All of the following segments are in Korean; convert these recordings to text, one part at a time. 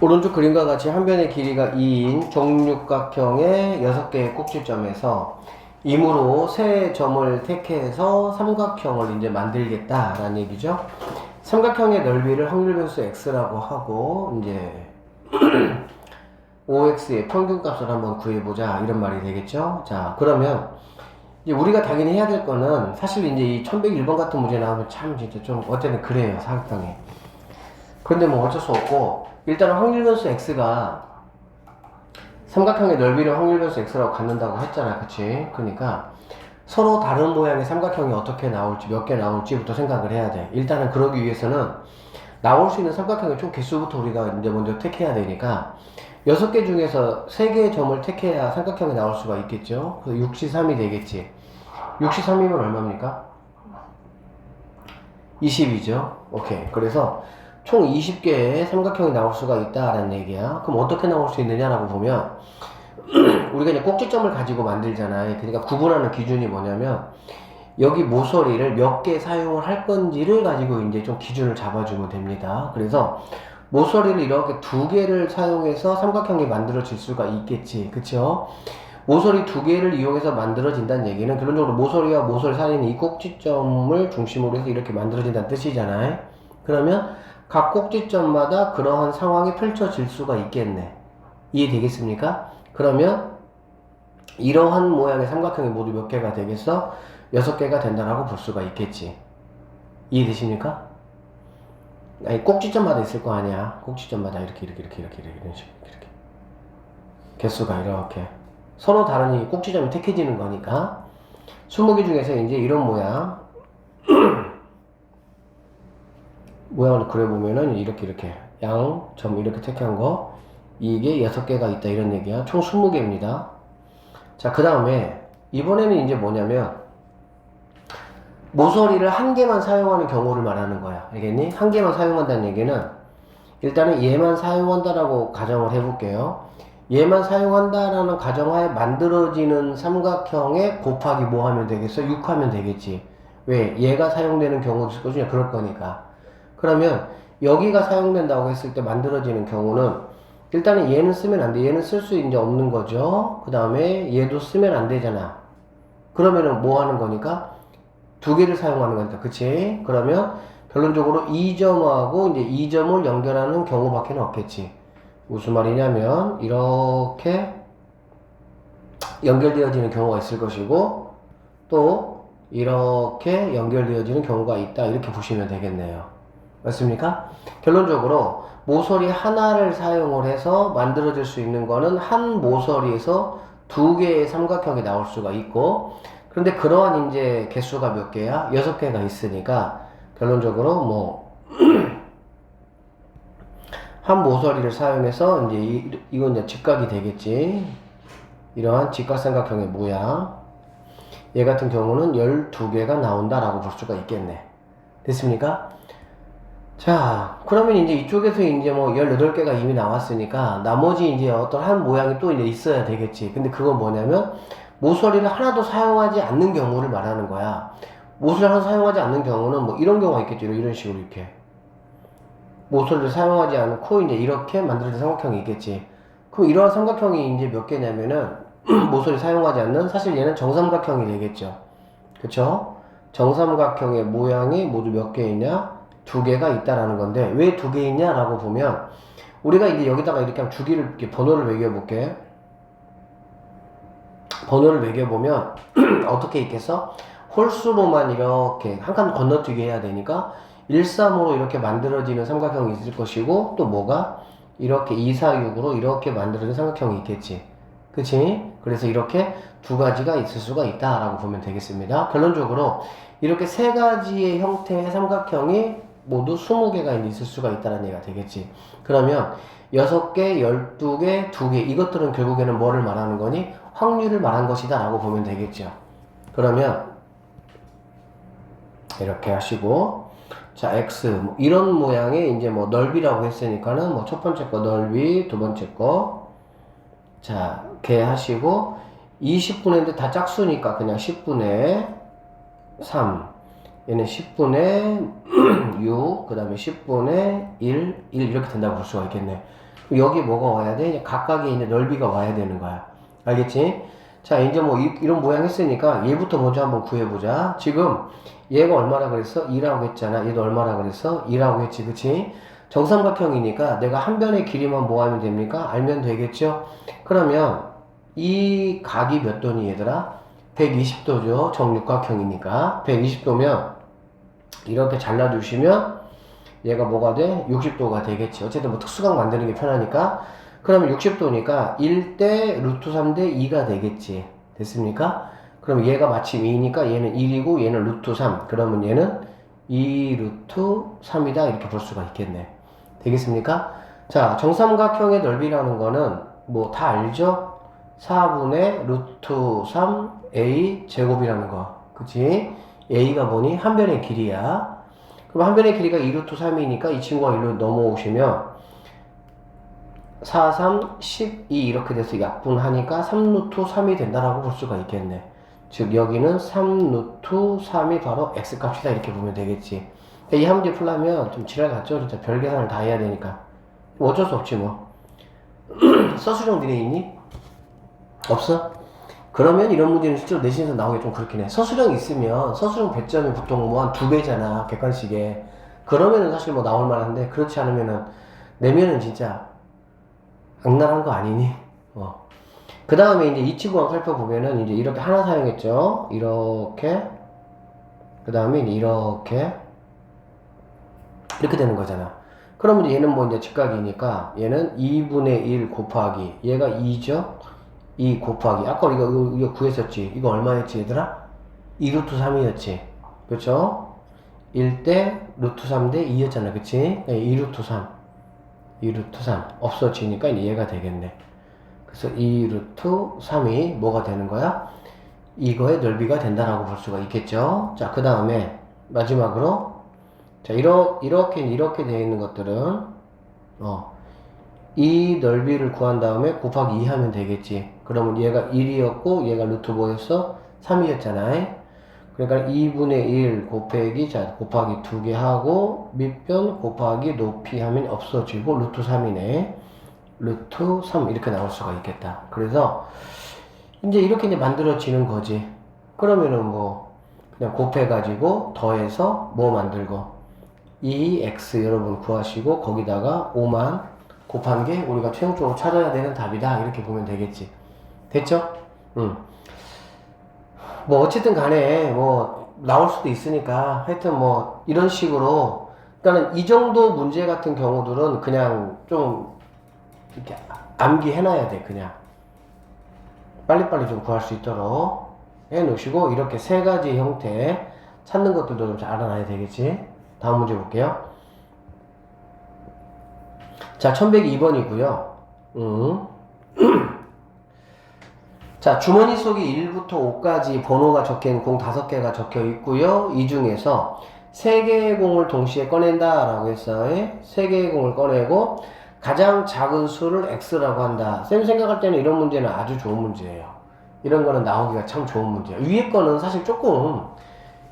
오른쪽 그림과 같이 한 변의 길이가 2인 정육각형의 6개의 꼭지점에서 임으로 세 점을 택해서 삼각형을 이제 만들겠다라는 얘기죠. 삼각형의 넓이를 확률 변수 x라고 하고 이제 OX의 평균값을 한번 구해보자 이런 말이 되겠죠. 자, 그러면 이제 우리가 당연히 해야 될 거는 사실 이제 이 1101번 같은 문제 나오면 참 진짜 좀 어쨌든 그래요, 사각형이. 그런데 뭐 어쩔 수 없고 일단은 확률 변수 x가 삼각형의 넓이를 확률 변수 x라고 갖는다고 했잖아, 그치? 그러니까 서로 다른 모양의 삼각형이 어떻게 나올지 몇 개 나올지부터 생각을 해야 돼. 일단은 그러기 위해서는 나올 수 있는 삼각형의 총 개수부터 우리가 이제 먼저 택해야 되니까 6개 중에서 3개의 점을 택해야 삼각형이 나올 수가 있겠죠. 그래서 6C3이 되겠지. 6C3이면 얼마입니까? 20이죠. 오케이. 그래서 총 20개의 삼각형이 나올 수가 있다라는 얘기야. 그럼 어떻게 나올 수 있느냐라고 보면 우리가 이제 꼭지점을 가지고 만들잖아요. 그러니까 구분하는 기준이 뭐냐면 여기 모서리를 몇 개 사용을 할 건지를 가지고 이제 좀 기준을 잡아주면 됩니다. 그래서 모서리를 이렇게 2개를 사용해서 삼각형이 만들어질 수가 있겠지. 그쵸? 모서리 2개를 이용해서 만들어진다는 얘기는 결론적으로 모서리와 모서리 사이에 있는 이 꼭지점을 중심으로 해서 이렇게 만들어진다는 뜻이잖아요. 그러면 각 꼭지점마다 그러한 상황이 펼쳐질 수가 있겠네. 이해되겠습니까? 그러면 이러한 모양의 삼각형이 모두 몇 개가 되겠어? 6개가 된다라고 볼 수가 있겠지. 이해되십니까? 아니, 꼭지점마다 있을 거 아니야. 꼭지점마다 이렇게 이런 식으로 이렇게 개수가 이렇게 서로 다른 이 꼭지점이 택해지는 거니까 20개 중에서 이제 이런 모양을 그려보면은 이렇게 양점 이렇게 택한 거 이게 6개가 있다 이런 얘기야. 총 20개입니다. 자, 그 다음에 이번에는 이제 뭐냐면 모서리를 1개만 사용하는 경우를 말하는 거야. 알겠니? 1개만 사용한다는 얘기는 일단은 얘만 사용한다라고 가정을 해볼게요. 얘만 사용한다라는 가정하에 만들어지는 삼각형에 곱하기 뭐 하면 되겠어? 6 하면 되겠지. 왜? 얘가 사용되는 경우도 있을 것이냐? 그럴 거니까. 그러면 여기가 사용된다고 했을 때 만들어지는 경우는 일단은 얘는 쓰면 안 돼. 얘는 쓸 수 이제 없는 거죠. 그 다음에 얘도 쓰면 안 되잖아. 그러면은 뭐 하는 거니까? 2개를 사용하는 거니까. 그치? 그러면 결론적으로 이 점하고 이제 이 점을 연결하는 경우밖에 없겠지. 무슨 말이냐면 이렇게 연결되어지는 경우가 있을 것이고 또 이렇게 연결되어지는 경우가 있다. 이렇게 보시면 되겠네요. 맞습니까? 결론적으로 모서리 하나를 사용을 해서 만들어질 수 있는 거는 한 모서리에서 2개의 삼각형이 나올 수가 있고 그런데 그러한 이제 개수가 몇 개야? 6개가 있으니까 결론적으로 뭐 한 모서리를 사용해서 이제 이건 이제 직각이 되겠지. 이러한 직각삼각형의 모양. 얘 같은 경우는 12개가 나온다라고 볼 수가 있겠네. 됐습니까? 자, 그러면 이제 이쪽에서 이제 뭐 18개가 이미 나왔으니까 나머지 이제 어떤 한 모양이 또 이제 있어야 되겠지. 근데 그건 뭐냐면 모서리를 하나도 사용하지 않는 경우를 말하는 거야. 모서리를 하나도 사용하지 않는 경우는 뭐 이런 경우가 있겠죠. 이런 식으로 이렇게. 모서리를 사용하지 않고 이제 이렇게 만들어진 삼각형이 있겠지. 그럼 이러한 삼각형이 이제 몇 개냐면은 모서리 사용하지 않는 사실 얘는 정삼각형이 되겠죠. 그쵸? 정삼각형의 모양이 모두 몇 개 있냐? 2개가 있다라는 건데 왜 2개 있냐라고 보면 우리가 이제 여기다가 이렇게 한번 주기를 이렇게 번호를 매겨볼게. 번호를 매겨보면 어떻게 있겠어? 홀수로만 이렇게 한 칸 건너뛰게 해야 되니까 1, 3으로 이렇게 만들어지는 삼각형이 있을 것이고 또 뭐가? 이렇게 2, 4, 6으로 이렇게 만들어진 삼각형이 있겠지. 그치? 그래서 이렇게 2가지가 있을 수가 있다라고 보면 되겠습니다. 결론적으로 이렇게 3가지의 형태의 삼각형이 모두 20개가 있을 수가 있다는 얘기가 되겠지. 그러면 6개, 12개, 2개 이것들은 결국에는 뭐를 말하는 거니? 확률을 말한 것이다 라고 보면 되겠죠. 그러면 이렇게 하시고 자 x 뭐 이런 모양의 이제 뭐 넓이라고 했으니까는 뭐 첫 번째 거 넓이, 두 번째 거 자 이렇게 하시고 20분의 다 짝수니까 그냥 10분의 3 얘는 10분의 6 그 다음에 10분의 1 이렇게 된다고 볼 수가 있겠네. 여기 뭐가 와야 돼? 각각의 이제 넓이가 와야 되는 거야. 알겠지? 자, 이제 뭐 이런 모양 했으니까 얘부터 먼저 한번 구해보자. 지금 얘가 얼마라 그랬어? 2라고 했잖아. 얘도 얼마라 그랬어? 2라고 했지. 그치? 정삼각형이니까 내가 한 변의 길이만 뭐 하면 됩니까? 알면 되겠죠? 그러면 이 각이 몇 도니 얘들아? 120도죠. 정육각형이니까. 120도면 이렇게 잘라주시면 얘가 뭐가 돼? 60도가 되겠지. 어쨌든 뭐 특수각 만드는 게 편하니까. 그러면 60도니까 1대 루트 3대 2가 되겠지. 됐습니까? 그럼 얘가 마침 2니까 얘는 1이고 얘는 루트 3. 그러면 얘는 2 루트 3이다. 이렇게 볼 수가 있겠네. 되겠습니까? 자, 정삼각형의 넓이라는 거는 뭐 다 알죠? 4분의 루트 3 a 제곱이라는 거. 그치? a가 뭐니? 한 변의 길이야. 그럼 한 변의 길이가 2루트 3이니까 이 친구가 1로 넘어오시면 4, 3, 12 이렇게 돼서 약분하니까 3루트 3이 된다라고 볼 수가 있겠네. 즉 여기는 3루트 3이 바로 x값이다 이렇게 보면 되겠지. 이 함수 풀려면 좀 지랄 같죠? 진짜 별 계산을 다 해야 되니까. 어쩔 수 없지 뭐. 서술형 니네 있니? 없어? 그러면 이런 문제는 실제로 내신에서 나오기 좀 그렇긴 해. 서술형 있으면 서술형 배점이 보통 뭐 한 2배잖아 객관식에. 그러면은 사실 뭐 나올 만한데 그렇지 않으면은 내면은 진짜 악랄한 거 아니니? 그 다음에 이제 이 친구만 살펴보면은 이제 이렇게 하나 사용했죠. 이렇게. 그 다음에 이제 이렇게 되는 거잖아. 그러면 이제 얘는 뭐 이제 직각이니까 얘는 2분의 1 곱하기 얘가 2죠. 2 곱하기 아까 이거 구했었지. 이거 얼마였지 얘들아? 2루트 3이었지. 그렇죠? 1대 루트 3대 2였잖아. 그치? 2루트 3 2루트 3 없어지니까 이제 얘가 되겠네. 그래서 2루트 3이 뭐가 되는 거야? 이거의 넓이가 된다라고 볼 수가 있겠죠. 자, 그 다음에 마지막으로 자, 이렇게 되어 있는 것들은 이 넓이를 구한 다음에 곱하기 2 하면 되겠지. 그러면 얘가 1이었고 얘가 루트 뭐였어? 3이었잖아. 그러니까 2분의 1 곱하기 곱하기 2개 하고 밑변 곱하기 높이 하면 없어지고 루트 3이네. 루트 3 이렇게 나올 수가 있겠다. 그래서 이제 이렇게 이제 만들어지는 거지. 그러면은 뭐 그냥 곱해가지고 더해서 뭐 만들고 2x 여러분 구하시고 거기다가 5만 곱한 게 우리가 최종적으로 찾아야 되는 답이다. 이렇게 보면 되겠지. 됐죠? 뭐 어쨌든 간에 뭐 나올 수도 있으니까 하여튼 뭐 이런 식으로 일단은 이 정도 문제 같은 경우들은 그냥 좀 이렇게 암기해놔야 돼. 그냥 빨리빨리 좀 구할 수 있도록 해놓으시고 이렇게 세 가지 형태 찾는 것들도 좀 잘 알아놔야 되겠지. 다음 문제 볼게요. 자, 1102번이고요. 자, 주머니 속에 1부터 5까지 번호가 적힌 공 5개가 적혀 있고요. 이 중에서 3개의 공을 동시에 꺼낸다 라고 했어요. 3개의 공을 꺼내고 가장 작은 수를 x라고 한다. 쌤 생각할 때는 이런 문제는 아주 좋은 문제예요. 이런 거는 나오기가 참 좋은 문제예요. 위에 거는 사실 조금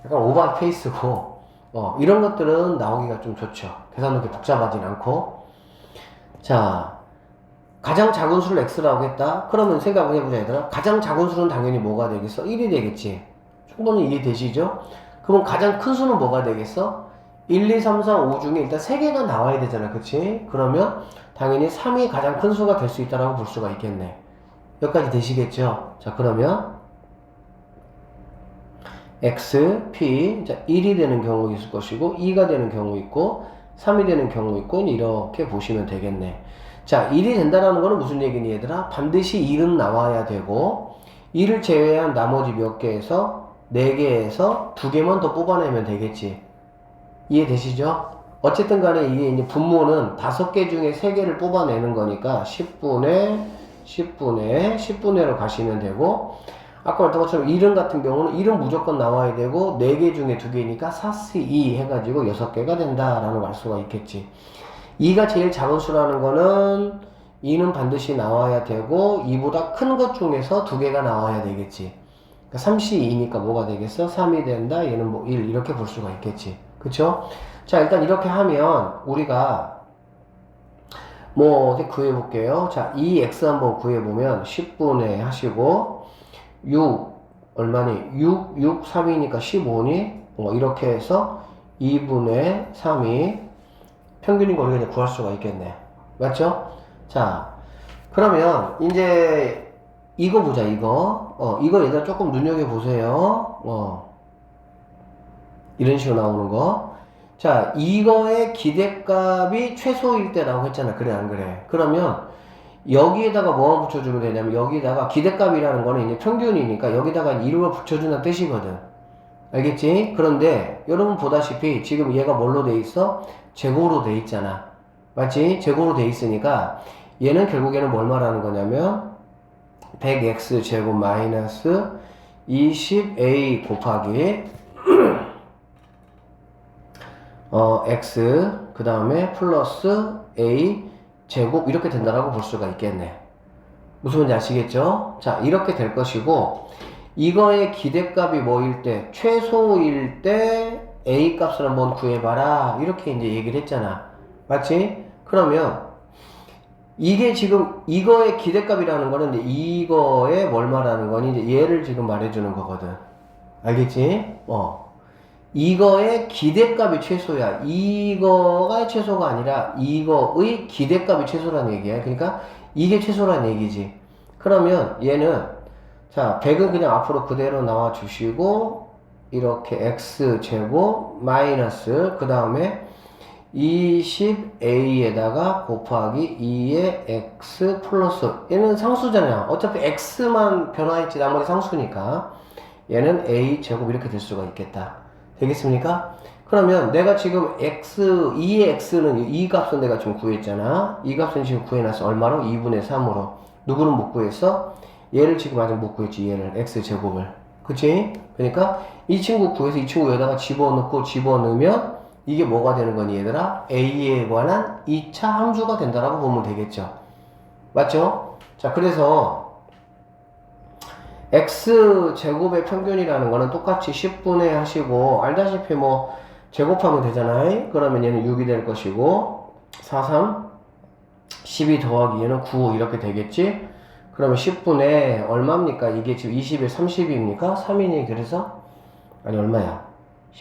약간 오버 페이스고 이런 것들은 나오기가 좀 좋죠. 계산 그렇게 복잡하진 않고. 자, 가장 작은 수를 x라고 했다. 그러면 생각을 해보자 얘들아. 가장 작은 수는 당연히 뭐가 되겠어? 1이 되겠지. 충분히 이해되시죠? 그럼 가장 큰 수는 뭐가 되겠어? 1, 2, 3, 4, 5 중에 일단 3개가 나와야 되잖아. 그치? 그러면 당연히 3이 가장 큰 수가 될 수 있다라고 볼 수가 있겠네. 여기까지 되시겠죠? 자, 그러면 x, p, 자, 1이 되는 경우 있을 것이고 2가 되는 경우 있고 3이 되는 경우 있고 이렇게 보시면 되겠네. 자, 1이 된다는 거는 무슨 얘기니 얘들아? 반드시 1은 나와야 되고 1을 제외한 나머지 몇 개에서 4개에서 2개만 더 뽑아내면 되겠지. 이해되시죠? 어쨌든 간에 이게 이제 분모는 5개 중에 3개를 뽑아내는 거니까 10분의 로 가시면 되고 아까 말했던 것처럼 1은 같은 경우는 1은 무조건 나와야 되고 4개 중에 2개니까 4C2 해가지고 6개가 된다라는 알 수가 있겠지. 2가 제일 작은 수라는 거는 2는 반드시 나와야 되고 2보다 큰 것 중에서 2개가 나와야 되겠지. 그러니까 3C2니까 뭐가 되겠어? 3이 된다. 얘는 뭐 1 이렇게 볼 수가 있겠지. 그쵸? 자, 일단 이렇게 하면 우리가 뭐 어떻게 구해볼게요. 자, 이 x 한번 구해보면 10분의 하시고 6 얼마니? 6 3이니까 15니? 이렇게 해서 2분의 3이 평균인 거 우리가 이제 구할 수가 있겠네. 맞죠? 자, 그러면 이제 이거 보자. 이거 얘들아 조금 눈여겨보세요. 이런 식으로 나오는 거. 자, 이거의 기대값이 최소일 때라고 했잖아. 그래, 안 그래? 그러면 여기에다가 뭐만 붙여주면 되냐면 여기다가 기대값이라는 거는 이제 평균이니까 여기다가 1을 붙여주는 뜻이거든. 알겠지? 그런데 여러분 보다시피 지금 얘가 뭘로 돼 있어? 제곱으로 돼 있잖아. 맞지? 제곱으로 돼 있으니까 얘는 결국에는 뭘 말하는 거냐면 100x 제곱 마이너스 20a 곱하기 x 그 다음에 플러스 a 제곱 이렇게 된다라고 볼 수가 있겠네. 무슨 말인지 아시겠죠? 자, 이렇게 될 것이고 이거의 기대값이 뭐일 때? 최소일 때 a 값을 한번 구해봐라 이렇게 이제 얘기를 했잖아. 맞지? 그러면 이게 지금 이거의 기대값이라는 거는 이제 이거에 뭘 말하는 거니? 이제 얘를 지금 말해주는 거거든. 알겠지? 이거의 기대값이 최소야. 이거가 최소가 아니라 이거의 기대값이 최소라는 얘기야. 그러니까 이게 최소라는 얘기지. 그러면 얘는 자 100은 그냥 앞으로 그대로 나와 주시고 이렇게 x제곱 마이너스 그 다음에 20a에다가 곱하기 2의 x 플러스 얘는 상수잖아요. 어차피 x만 변화했지 나머지 상수니까 얘는 a 제곱 이렇게 될 수가 있겠다. 되겠습니까? 그러면 내가 지금 x 2의 x는 이 값은 내가 지금 구했잖아. 이 값은 지금 구해놨어. 얼마로? 2분의 3으로. 누구는 못 구했어? 얘를 지금 아직 못 구했지. 얘를 x 제곱을. 그치? 그러니까 이 친구 구해서 이 친구 여기다가 집어넣고 집어넣으면 이게 뭐가 되는 거니 얘들아? a에 관한 2차 함수가 된다라고 보면 되겠죠. 맞죠? 자, 그래서 x제곱의 평균이라는 거는 똑같이 10분의 하시고 알다시피 뭐 제곱하면 되잖아요. 그러면 얘는 6이 될 것이고 4, 3, 12 더하기 얘는 9 이렇게 되겠지. 그러면 10분의 얼마입니까? 이게 지금 20에 30입니까? 3이니 그래서 아니 얼마야?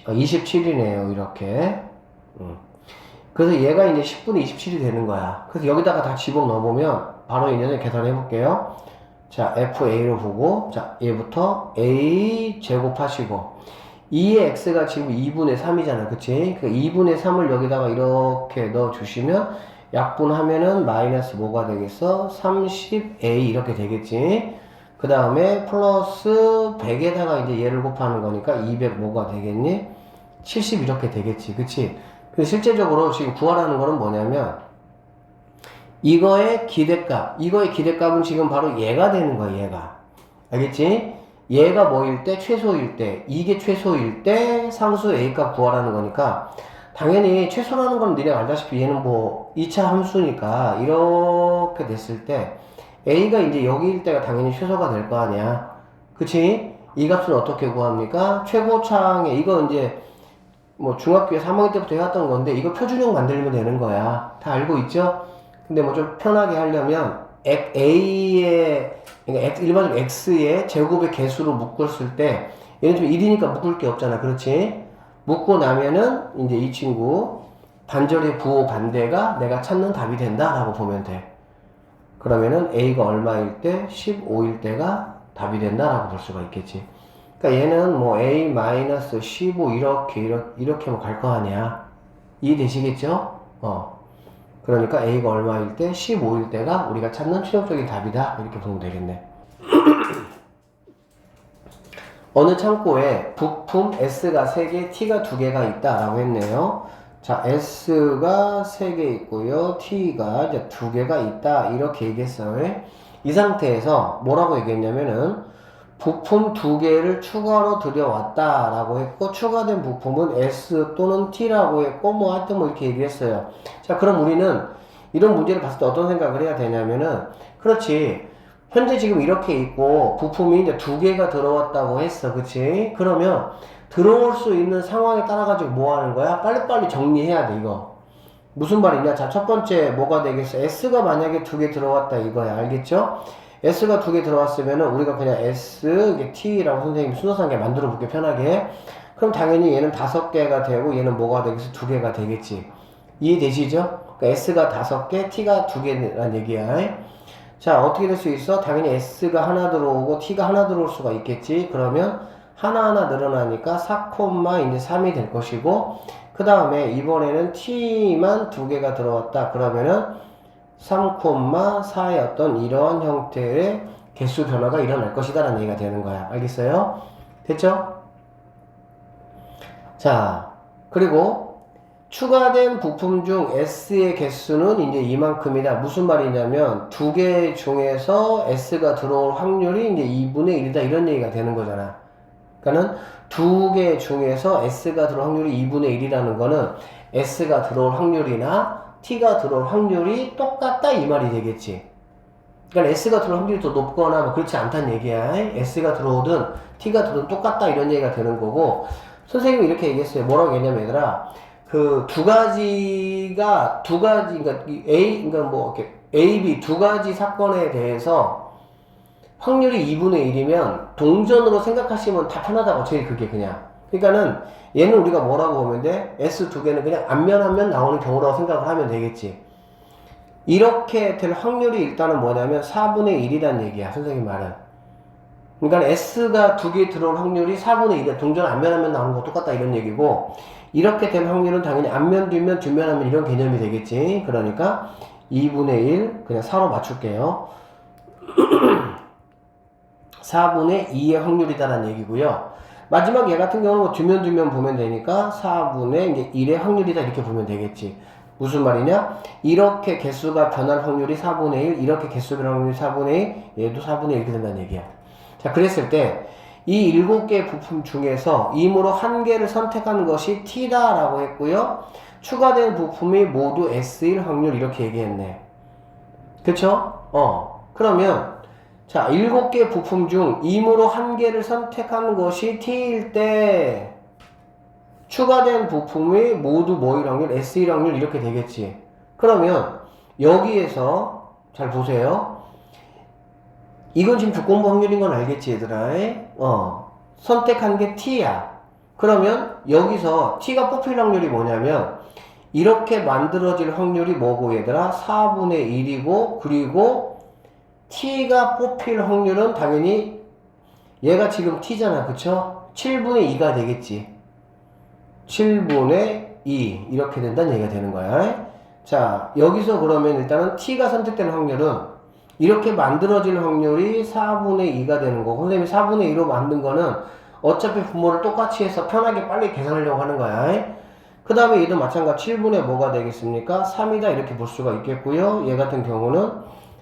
27이네요 이렇게. 그래서 얘가 이제 10분의 27이 되는 거야. 그래서 여기다가 다 집어넣어보면 바로 이제 계산해 볼게요. 자, FA로 보고, 자, 얘부터 A 제곱하시고, 2의 X가 지금 2분의 3이잖아. 그치? 그 2분의 3을 여기다가 이렇게 넣어주시면, 약분하면은 마이너스 뭐가 되겠어? 30A 이렇게 되겠지? 그 다음에 플러스 100에다가 이제 얘를 곱하는 거니까 200 뭐가 되겠니? 70 이렇게 되겠지. 그치? 근데 실제적으로 지금 구하라는 거는 뭐냐면, 이거의 기대값은 지금 바로 얘가 되는 거야, 얘가. 알겠지? 얘가 뭐일 때? 최소일 때. 이게 최소일 때 상수 A값 구하라는 거니까, 당연히 최소라는 건 니네가 알다시피 얘는 뭐 2차 함수니까, 이렇게 됐을 때, A가 이제 여기일 때가 당연히 최소가 될 거 아니야. 그치? 이 값은 어떻게 구합니까? 최고창에, 이거 이제, 뭐 중학교 3학년 때부터 해왔던 건데, 이거 표준형 만들면 되는 거야. 다 알고 있죠? 근데 뭐 좀 편하게 하려면 A의 그러니까 일반적으로 X의 제곱의 개수로 묶었을 때 얘는 좀 1이니까 묶을 게 없잖아. 그렇지? 묶고 나면은 이제 이 친구 반절의 부호 반대가 내가 찾는 답이 된다 라고 보면 돼. 그러면은 A가 얼마일 때 15일 때가 답이 된다 라고 볼 수가 있겠지. 그러니까 얘는 뭐 A-15 이렇게 뭐 갈 거 아니야. 이해되시겠죠? 그러니까 A가 얼마일 때? 15일 때가 우리가 찾는 최종적인 답이다. 이렇게 보면 되겠네. 어느 창고에 부품 S가 3개, T가 2개가 있다라고 했네요. 자, S가 3개 있고요. T가 이제 2개가 있다. 이렇게 얘기했어요. 이 상태에서 뭐라고 얘기했냐면은 부품 2개를 추가로 들여왔다라고 했고 추가된 부품은 S 또는 T라고 했고 뭐 하여튼 뭐 이렇게 얘기했어요. 자, 그럼 우리는 이런 문제를 봤을 때 어떤 생각을 해야 되냐면은 그렇지 현재 지금 이렇게 있고 부품이 이제 2개가 들어왔다고 했어. 그치? 그러면 들어올 수 있는 상황에 따라 가지고 뭐 하는 거야? 빨리빨리 정리해야 돼 이거. 무슨 말이냐? 자, 첫 번째 뭐가 되겠어? S가 만약에 두 개 들어왔다 이거야. 알겠죠? S가 두 개 들어왔으면은 우리가 그냥 S, 이게 T라고 선생님이 순서상에 만들어 볼게 편하게. 그럼 당연히 얘는 5개가 되고 얘는 뭐가 되겠어? 2개가 되겠지. 이해되시죠? 그러니까 S가 5개, T가 2개란 얘기야. 자, 어떻게 될 수 있어? 당연히 S가 하나 들어오고 T가 하나 들어올 수가 있겠지. 그러면 하나하나 늘어나니까 4, 이제 3이 될 것이고, 그 다음에 이번에는 T만 2개가 들어왔다. 그러면은 3,4의 어떤 이러한 형태의 개수 변화가 일어날 것이다 라는 얘기가 되는 거야. 알겠어요? 됐죠? 자, 그리고 추가된 부품 중 S의 개수는 이제 이만큼이다. 무슨 말이냐면 2개 중에서 S가 들어올 확률이 이제 2분의 1이다 이런 얘기가 되는 거잖아. 그러니까는 2개 중에서 S가 들어올 확률이 2분의 1이라는 거는 S가 들어올 확률이나 T가 들어올 확률이 똑같다 이 말이 되겠지. 그러니까 S가 들어올 확률이 더 높거나 뭐 그렇지 않다는 얘기야. S가 들어오든 T가 들어오든 똑같다 이런 얘기가 되는 거고, 선생님이 이렇게 얘기했어요. 뭐라고 했냐면 얘들아, 그 그러니까 그러니까 뭐 이렇게 A, B 두 가지 사건에 대해서 확률이 2분의 1이면 동전으로 생각하시면 다 편하다고. 제일 그게 그냥. 그러니까는 얘는 우리가 뭐라고 보면 돼? S 두 개는 그냥 앞면 한 면 나오는 경우라고 생각을 하면 되겠지. 이렇게 될 확률이 일단은 뭐냐면 4분의 1이란 얘기야. 선생님 말은. 그러니까 S가 두 개 들어올 확률이 4분의 1이야. 동전 앞면 한 면 나오는 거 똑같다 이런 얘기고, 이렇게 될 확률은 당연히 앞면, 뒷면, 뒷면 하면 이런 개념이 되겠지. 그러니까 2분의 1 그냥 4로 맞출게요. 4분의 2의 확률이다라는 얘기고요. 마지막 얘 같은 경우는 뭐 뒷면 보면 되니까 4분의 이제 1의 확률이다 이렇게 보면 되겠지. 무슨 말이냐? 이렇게 개수가 변할 확률이 4분의 1, 이렇게 개수가 변할 확률이 4분의 1, 얘도 4분의 1 이렇게 된다는 얘기야. 자, 그랬을 때 이 7개의 부품 중에서 임으로 한 개를 선택한 것이 T다라고 했고요. 추가된 부품이 모두 S일 확률 이렇게 얘기했네. 그쵸? 그러면 자, 7개 부품 중 임으로 한 개를 선택한 것이 T일 때 추가된 부품이 모두 뭐일 확률? S일 확률 이렇게 되겠지. 그러면 여기에서 잘 보세요. 이건 지금 조건부 확률인 건 알겠지 얘들아. 선택한 게 T야. 그러면 여기서 T가 뽑힐 확률이 뭐냐면 이렇게 만들어질 확률이 뭐고 얘들아? 4분의 1이고, 그리고 T가 뽑힐 확률은 당연히 얘가 지금 T잖아. 그쵸? 7분의 2가 되겠지. 7분의 2 이렇게 된다는 얘기가 되는 거야. 자, 여기서 그러면 일단은 T가 선택되는 확률은 이렇게 만들어질 확률이 4분의 2가 되는 거고, 선생님이 4분의 2로 만든 거는 어차피 분모를 똑같이 해서 편하게 빨리 계산하려고 하는 거야. 그 다음에 얘도 마찬가지 7분의 뭐가 되겠습니까? 3이다 이렇게 볼 수가 있겠고요. 얘 같은 경우는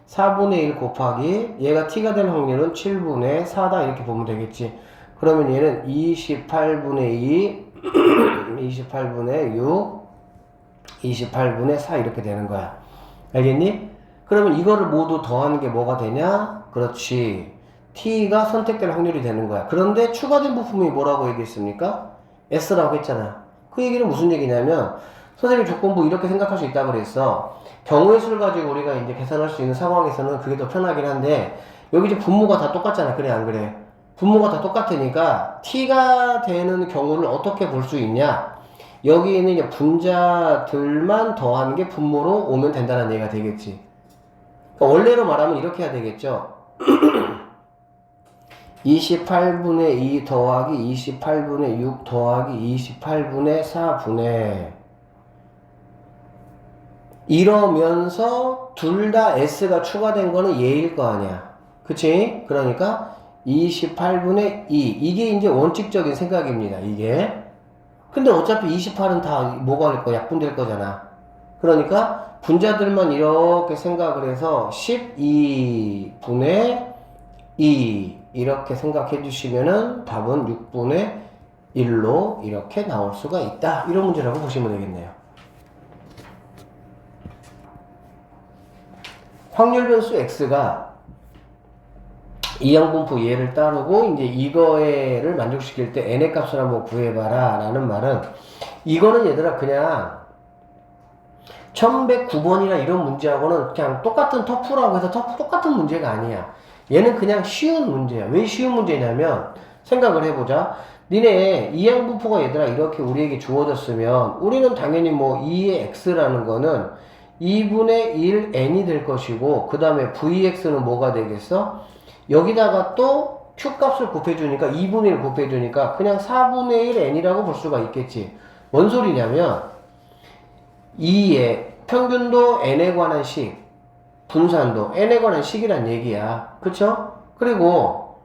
4분의 1 곱하기 얘가 T가 된 확률은 7분의 4다 이렇게 보면 되겠지. 그러면 얘는 28분의 2 28분의 6 28분의 4 이렇게 되는 거야. 알겠니? 그러면 이거를 모두 더하는 게 뭐가 되냐? 그렇지. T가 선택될 확률이 되는 거야. 그런데 추가된 부품이 뭐라고 얘기했습니까? S라고 했잖아. 그 얘기는 무슨 얘기냐면, 선생님 조건부 이렇게 생각할 수 있다고 그랬어. 경우의 수를 가지고 우리가 이제 계산할 수 있는 상황에서는 그게 더 편하긴 한데, 여기 이제 분모가 다 똑같잖아. 그래, 안 그래? 분모가 다 똑같으니까, T가 되는 경우를 어떻게 볼 수 있냐? 여기 있는 이제 분자들만 더하는 게 분모로 오면 된다는 얘기가 되겠지. 그러니까 원래로 말하면 이렇게 해야 되겠죠. 28분의 2 더하기 28분의 6 더하기 28분의 4분의 이러면서 둘 다 S가 추가된 거는 얘일 거 아니야. 그치? 그러니까 28분의 2 이게 이제 원칙적인 생각입니다. 이게. 근데 어차피 28은 다 뭐가 될 거야? 약분될 거잖아. 그러니까 분자들만 이렇게 생각을 해서 12분의 2 이렇게 생각해 주시면은 답은 6분의 1로 이렇게 나올 수가 있다. 이런 문제라고 보시면 되겠네요. 확률 변수 x가 이항분포 얘를 따르고 이제 이거를 만족시킬 때 n의 값을 한번 구해봐라 라는 말은, 이거는 얘들아 그냥 1109번이나 이런 문제하고는 그냥 똑같은 터프라고 해서 똑같은 문제가 아니야. 얘는 그냥 쉬운 문제야. 왜 쉬운 문제냐면 생각을 해보자. 니네 이항분포가 얘들아 이렇게 우리에게 주어졌으면 우리는 당연히 뭐 2의 x라는 거는 2분의 1 n이 될 것이고 그 다음에 vx는 뭐가 되겠어? 여기다가 또 q 값을 곱해주니까 2분의 1 곱해주니까 그냥 4분의 1 n이라고 볼 수가 있겠지. 뭔 소리냐면 2의 평균도 n에 관한 식, 분산도 n에 관한 식이란 얘기야. 그쵸? 그리고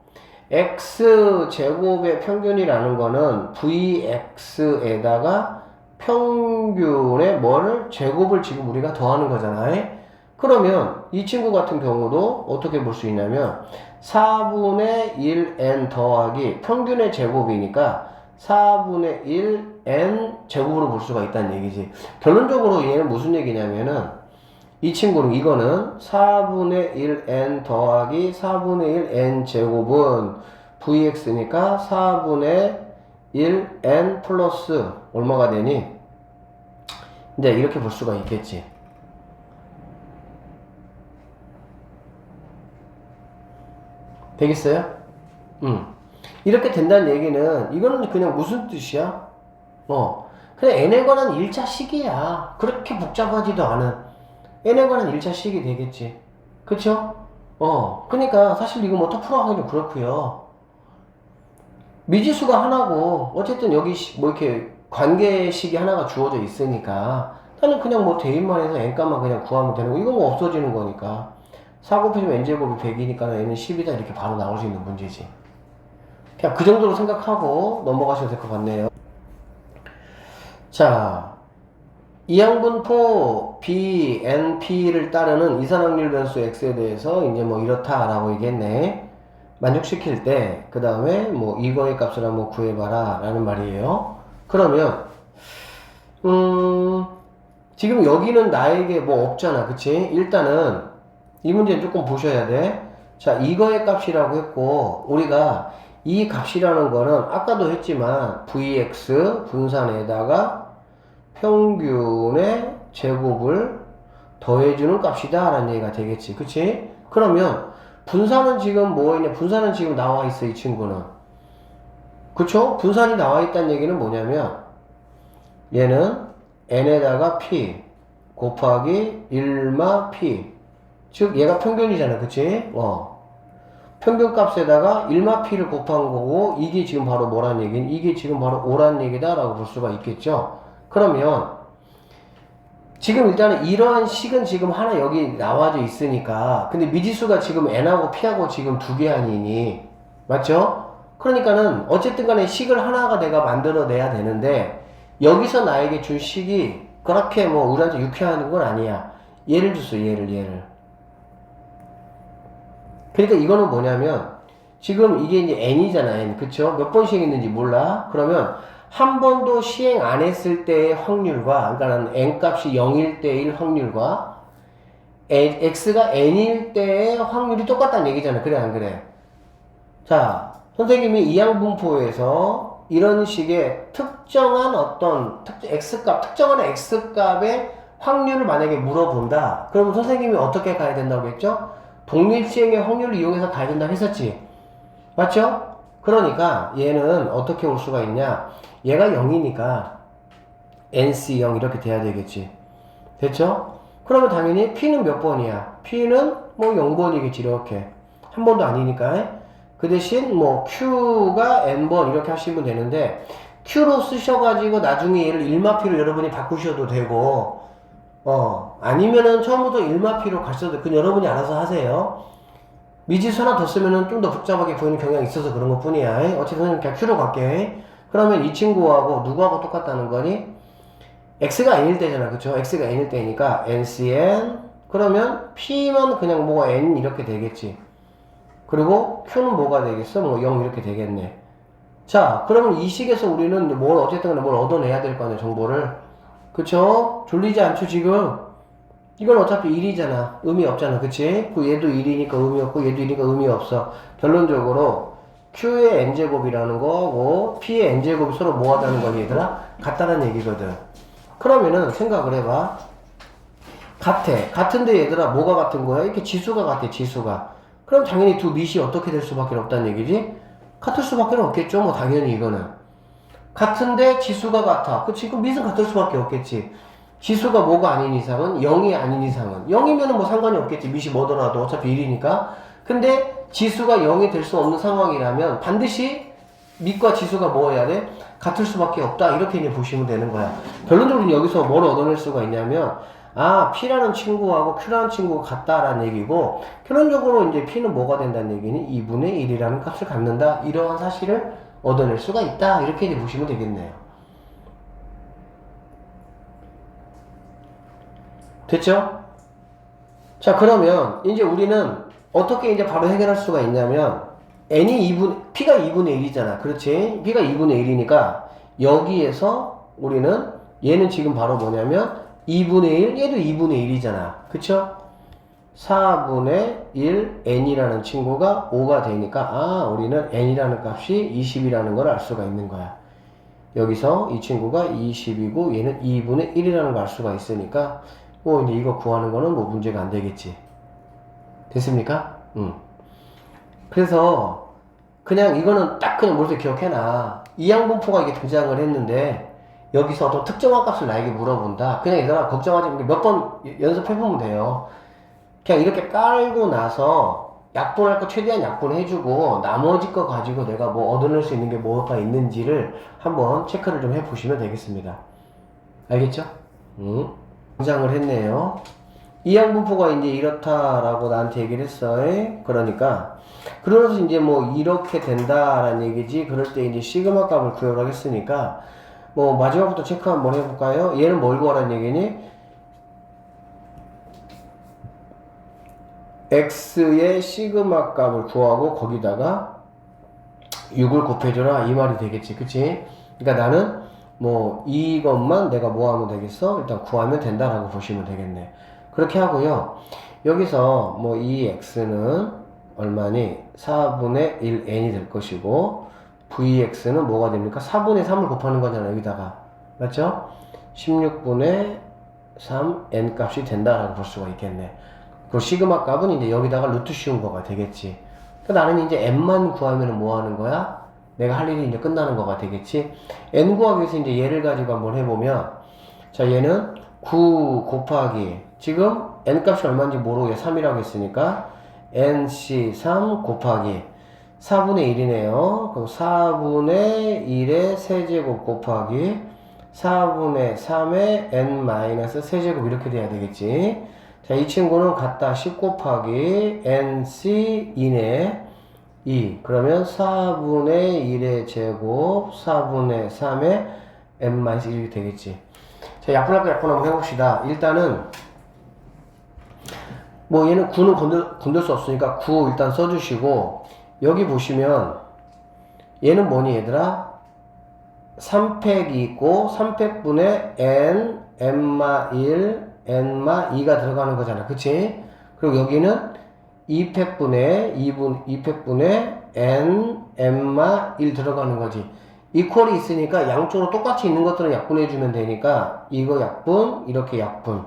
x제곱의 평균이라는 거는 vx에다가 평균의 뭐를 제곱을 지금 우리가 더하는 거잖아요. 그러면 이 친구 같은 경우도 어떻게 볼 수 있냐면 4분의 1n 더하기 평균의 제곱이니까 4분의 1n 제곱으로 볼 수가 있다는 얘기지. 결론적으로 얘는 무슨 얘기냐면은 이 친구는 이거는 4분의 1n 더하기 4분의 1n 제곱은 vx니까 4분의 1n 플러스 얼마가 되니? 이제 이렇게 볼 수가 있겠지. 되겠어요? 이렇게 된다는 얘기는 이거는 그냥 무슨 뜻이야? 그냥 n에 관한 1차 식이야. 그렇게 복잡하지도 않은 n에 관한 1차 식이 되겠지. 그쵸? 그러니까 사실 이거 뭐 터프로 하기는 그렇고요. 미지수가 하나고 어쨌든 여기 뭐 이렇게 관계식이 하나가 주어져 있으니까 나는 그냥 뭐 대입만 해서 n값만 그냥 구하면 되는 거. 이건 뭐 없어지는 거니까 4 곱해주면 n제곱이 100이니까 n은 10이다 이렇게 바로 나올 수 있는 문제지. 그냥 그 정도로 생각하고 넘어가셔도 될 것 같네요. 자, 이항분포 B, N, P를 따르는 이산확률 변수 X에 대해서 이제 뭐 이렇다라고 얘기했네. 만족시킬 때, 그 다음에 뭐 이거의 값을 한번 구해봐라 라는 말이에요. 그러면, 지금 여기는 나에게 뭐 없잖아. 그치? 일단은 이 문제는 조금 보셔야 돼. 자, 이거의 값이라고 했고, 우리가 이 값이라는 거는 아까도 했지만 vx 분산에다가 평균의 제곱을 더해주는 값이다 라는 얘기가 되겠지. 그치? 그러면 분산은 지금 뭐있냐? 분산은 지금 나와 있어 이 친구는. 그쵸? 분산이 나와 있다는 얘기는 뭐냐면 얘는 n에다가 p 곱하기 1마 p 즉 얘가 평균이잖아. 그치? 평균값에다가 1마 p를 곱한 거고 이게 지금 바로 뭐란 얘기는 이게 지금 바로 O란 얘기다 라고 볼 수가 있겠죠. 그러면 지금 일단은 이러한 식은 지금 하나 여기 나와져 있으니까 근데 미지수가 지금 n하고 p하고 지금 두 개 아니니 맞죠? 그러니까는 어쨌든 간에 식을 하나가 내가 만들어내야 되는데 여기서 나에게 준 식이 그렇게 뭐 우리한테 유쾌한 건 아니야. 예를 줬어. 예를 그러니까 이거는 뭐냐면 지금 이게 이제 n이잖아. n 그쵸? 몇 번 시행했는지 몰라. 그러면 한 번도 시행 안 했을 때의 확률과 그러니까 n값이 0일 때의 확률과 x가 n일 때의 확률이 똑같다는 얘기잖아. 그래 안 그래? 자, 선생님이 이항분포에서 이런 식의 특정한 어떤 x값, 특정한 x값의 확률을 만약에 물어본다. 그러면 선생님이 어떻게 가야 된다고 했죠? 독립시행의 확률을 이용해서 가야 된다고 했었지. 맞죠? 그러니까 얘는 어떻게 올 수가 있냐? 얘가 0이니까 nc0 이렇게 돼야 되겠지. 됐죠? 그러면 당연히 p는 몇 번이야? p는 뭐 0번이겠지. 이렇게 한 번도 아니니까. 그 대신 뭐 q가 n번 이렇게 하시면 되는데 q로 쓰셔가지고 나중에 얘를 1마p로 여러분이 바꾸셔도 되고 아니면은 처음부터 1마p로 가셔도 돼. 그건 여러분이 알아서 하세요. 미지수 하나 더 쓰면은 좀 더 복잡하게 보이는 경향이 있어서 그런 것 뿐이야. 어쨌든 그냥 q로 갈게. 그러면 이 친구하고 누구하고 똑같다는 거니? x가 n일 때잖아. 그쵸? x가 n일 때니까 ncn 그러면 p만 그냥 뭐가 n 이렇게 되겠지. 그리고 q는 뭐가 되겠어? 뭐 0 이렇게 되겠네. 자, 그러면 이 식에서 우리는 뭘 어쨌든 간에 뭘 얻어내야 될 거 아니야, 정보를. 그쵸? 졸리지 않죠, 지금? 이건 어차피 1이잖아. 의미 없잖아. 그치? 그 얘도 1이니까 의미 없고 얘도 1이니까 의미 없어. 결론적으로 q의 n제곱이라는 거고 p의 n제곱이 서로 뭐하다는 거니 얘들아? 같다는 얘기거든. 그러면은 생각을 해봐. 같은데 얘들아 뭐가 같은 거야? 이렇게 지수가 같아 지수가. 그럼 당연히 두 밑이 어떻게 될 수밖에 없다는 얘기지? 같을 수밖에 없겠죠 뭐 당연히 이거는. 같은데 지수가 같아. 그치? 그럼 밑은 같을 수밖에 없겠지. 지수가 뭐가 아닌 이상은 0이 아닌 이상은 0이면은 뭐 상관이 없겠지. 밑이 뭐더라도 어차피 1이니까. 근데 지수가 0이 될 수 없는 상황이라면 반드시 밑과 지수가 뭐여야 돼? 같을 수밖에 없다. 이렇게 이제 보시면 되는 거야. 결론적으로 여기서 뭘 얻어낼 수가 있냐면 아, P라는 친구하고 Q라는 친구가 같다라는 얘기고 결론적으로 이제 P는 뭐가 된다는 얘기니? 2분의 1이라는 값을 갖는다. 이러한 사실을 얻어낼 수가 있다. 이렇게 이제 보시면 되겠네요. 됐죠? 자, 그러면 이제 우리는 어떻게 이제 바로 해결할 수가 있냐면 P가 2분의 1이잖아. 그렇지? P가 2분의 1이니까 여기에서 우리는 얘는 지금 바로 뭐냐면 2분의 1, 얘도 2분의 1이잖아. 그쵸? 4분의 1 n이라는 친구가 5가 되니까 아, 우리는 n이라는 값이 20이라는 걸 알 수가 있는 거야. 여기서 이 친구가 20이고 얘는 2분의 1이라는 걸 알 수가 있으니까 뭐 이제 이거 구하는 거는 뭐 문제가 안 되겠지. 됐습니까? 그래서 그냥 이거는 딱 그냥 머릿속에 기억해놔. 이항분포가 이게 등장을 했는데 여기서 어떤 특정한 값을 나에게 물어본다. 그냥 얘들아 걱정하지 말고 몇 번 연습해보면 돼요. 그냥 이렇게 깔고 나서 약분할 거 최대한 약분해주고 나머지 거 가지고 내가 뭐 얻어낼 수 있는 게 뭐가 있는지를 한번 체크를 좀 해보시면 되겠습니다. 알겠죠? 등장을 했네요. 이항분포가 이제 이렇다라고 나한테 얘기를 했어. 그러니까 그러면서 이제 뭐 이렇게 된다라는 얘기지. 그럴 때 이제 시그마 값을 구하라고 했으니까 뭐 마지막부터 체크 한번 해볼까요? 얘는 뭘 구하라는 얘기니? x의 시그마 값을 구하고 거기다가 6을 곱해줘라 이 말이 되겠지. 그치? 그러니까 나는 뭐 이것만 내가 뭐 하면 되겠어? 일단 구하면 된다라고 보시면 되겠네. 그렇게 하고요. 여기서 뭐 이 x는 얼마니? 4분의 1n이 될 것이고 vx는 뭐가 됩니까? 4분의 3을 곱하는 거잖아 여기다가. 맞죠? 16분의 3 n 값이 된다라고 볼 수가 있겠네. 그 시그마 값은 이제 여기다가 루트 씌운 거가 되겠지. 그러니까 나는 이제 n만 구하면 뭐 하는 거야? 내가 할 일이 이제 끝나는 거가 되겠지. n 구하기 위해서 이제 얘를 가지고 한번 해보면 자 얘는 9 곱하기 지금 n 값이 얼마인지 모르고 3이라고 했으니까 nc3 곱하기 4분의 1이네요. 그럼 4분의 1의 세제곱 곱하기 4분의 3의 n-세제곱 이렇게 돼야 되겠지. 자, 이 친구는 같다 10 곱하기 nc2네 2. 그러면 4분의 1의 제곱 4분의 3의 n-1이 되겠지. 자, 약분할 거 약분 한번 해봅시다. 일단은 뭐 얘는 9는 건들 수 없으니까 9 일단 써주시고 여기 보시면 얘는 뭐니 얘들아? 3팩이 있고 3팩분의 n, n-1, n-2가 들어가는 거잖아. 그치? 그리고 여기는 2팩분의 n, n-1 들어가는 거지. 이퀄이 있으니까 양쪽으로 똑같이 있는 것들은 약분해주면 되니까 이거 약분, 이렇게 약분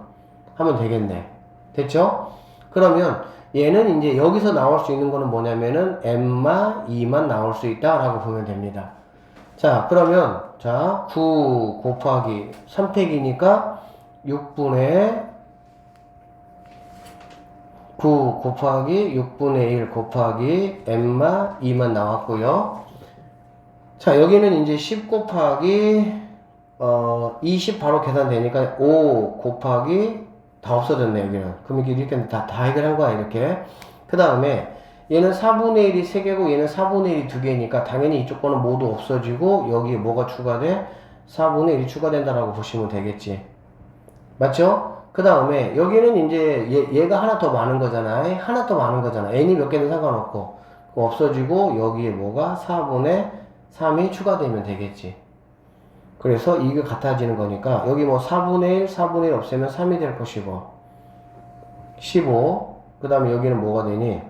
하면 되겠네. 됐죠? 그러면 얘는 이제 여기서 나올 수 있는 거는 뭐냐면은 n-2만 나올 수 있다라고 보면 됩니다. 자, 그러면 자 9 곱하기 3팩이니까 6분의 9 곱하기 6분의 1 곱하기 n-2만 나왔고요. 자, 여기는 이제 10 곱하기 20 바로 계산되니까 5 곱하기 다 없어졌네 여기는. 그럼 이렇게 다 해결한 거야 이렇게. 그 다음에 얘는 4분의 1이 3개고 얘는 4분의 1이 2개니까 당연히 이쪽 거는 모두 없어지고 여기에 뭐가 추가돼? 4분의 1이 추가된다라고 보시면 되겠지. 맞죠? 그 다음에 여기는 이제 얘가 하나 더 많은 거잖아. 하나 더 많은 거잖아. n이 몇 개는 상관없고 없어지고 여기에 뭐가 4분의 3이 추가되면 되겠지. 그래서 이게 같아지는 거니까 여기 뭐 4분의 1, 4분의 1 없애면 3이 될 것이고 15. 그 다음에 여기는 뭐가 되니?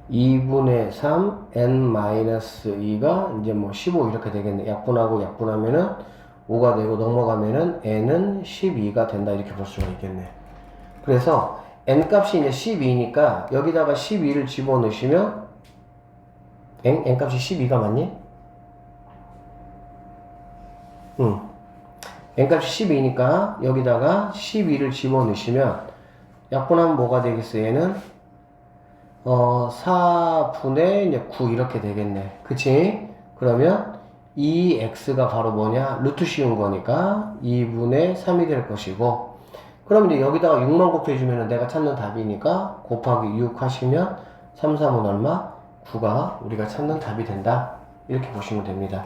2분의 3 n-2가 이제 뭐 15 이렇게 되겠네. 약분하고 약분하면은 5가 되고 넘어가면은 n은 12가 된다 이렇게 볼 수가 있겠네. 그래서 n 값이 이제 12니까 여기다가 12를 집어넣으시면 n 값이 12가 맞니? 응. n 값이 12니까 여기다가 12를 집어넣으시면 약분하면 뭐가 되겠어? 얘는 4분의 이제 9 이렇게 되겠네. 그치? 그러면 이 x가 바로 뭐냐? 루트 씌운 거니까 2분의 3이 될 것이고, 그럼 이제 여기다가 6만 곱해주면 내가 찾는 답이니까 곱하기 6 하시면 3, 3은 얼마? 9가 우리가 찾는 답이 된다. 이렇게 보시면 됩니다.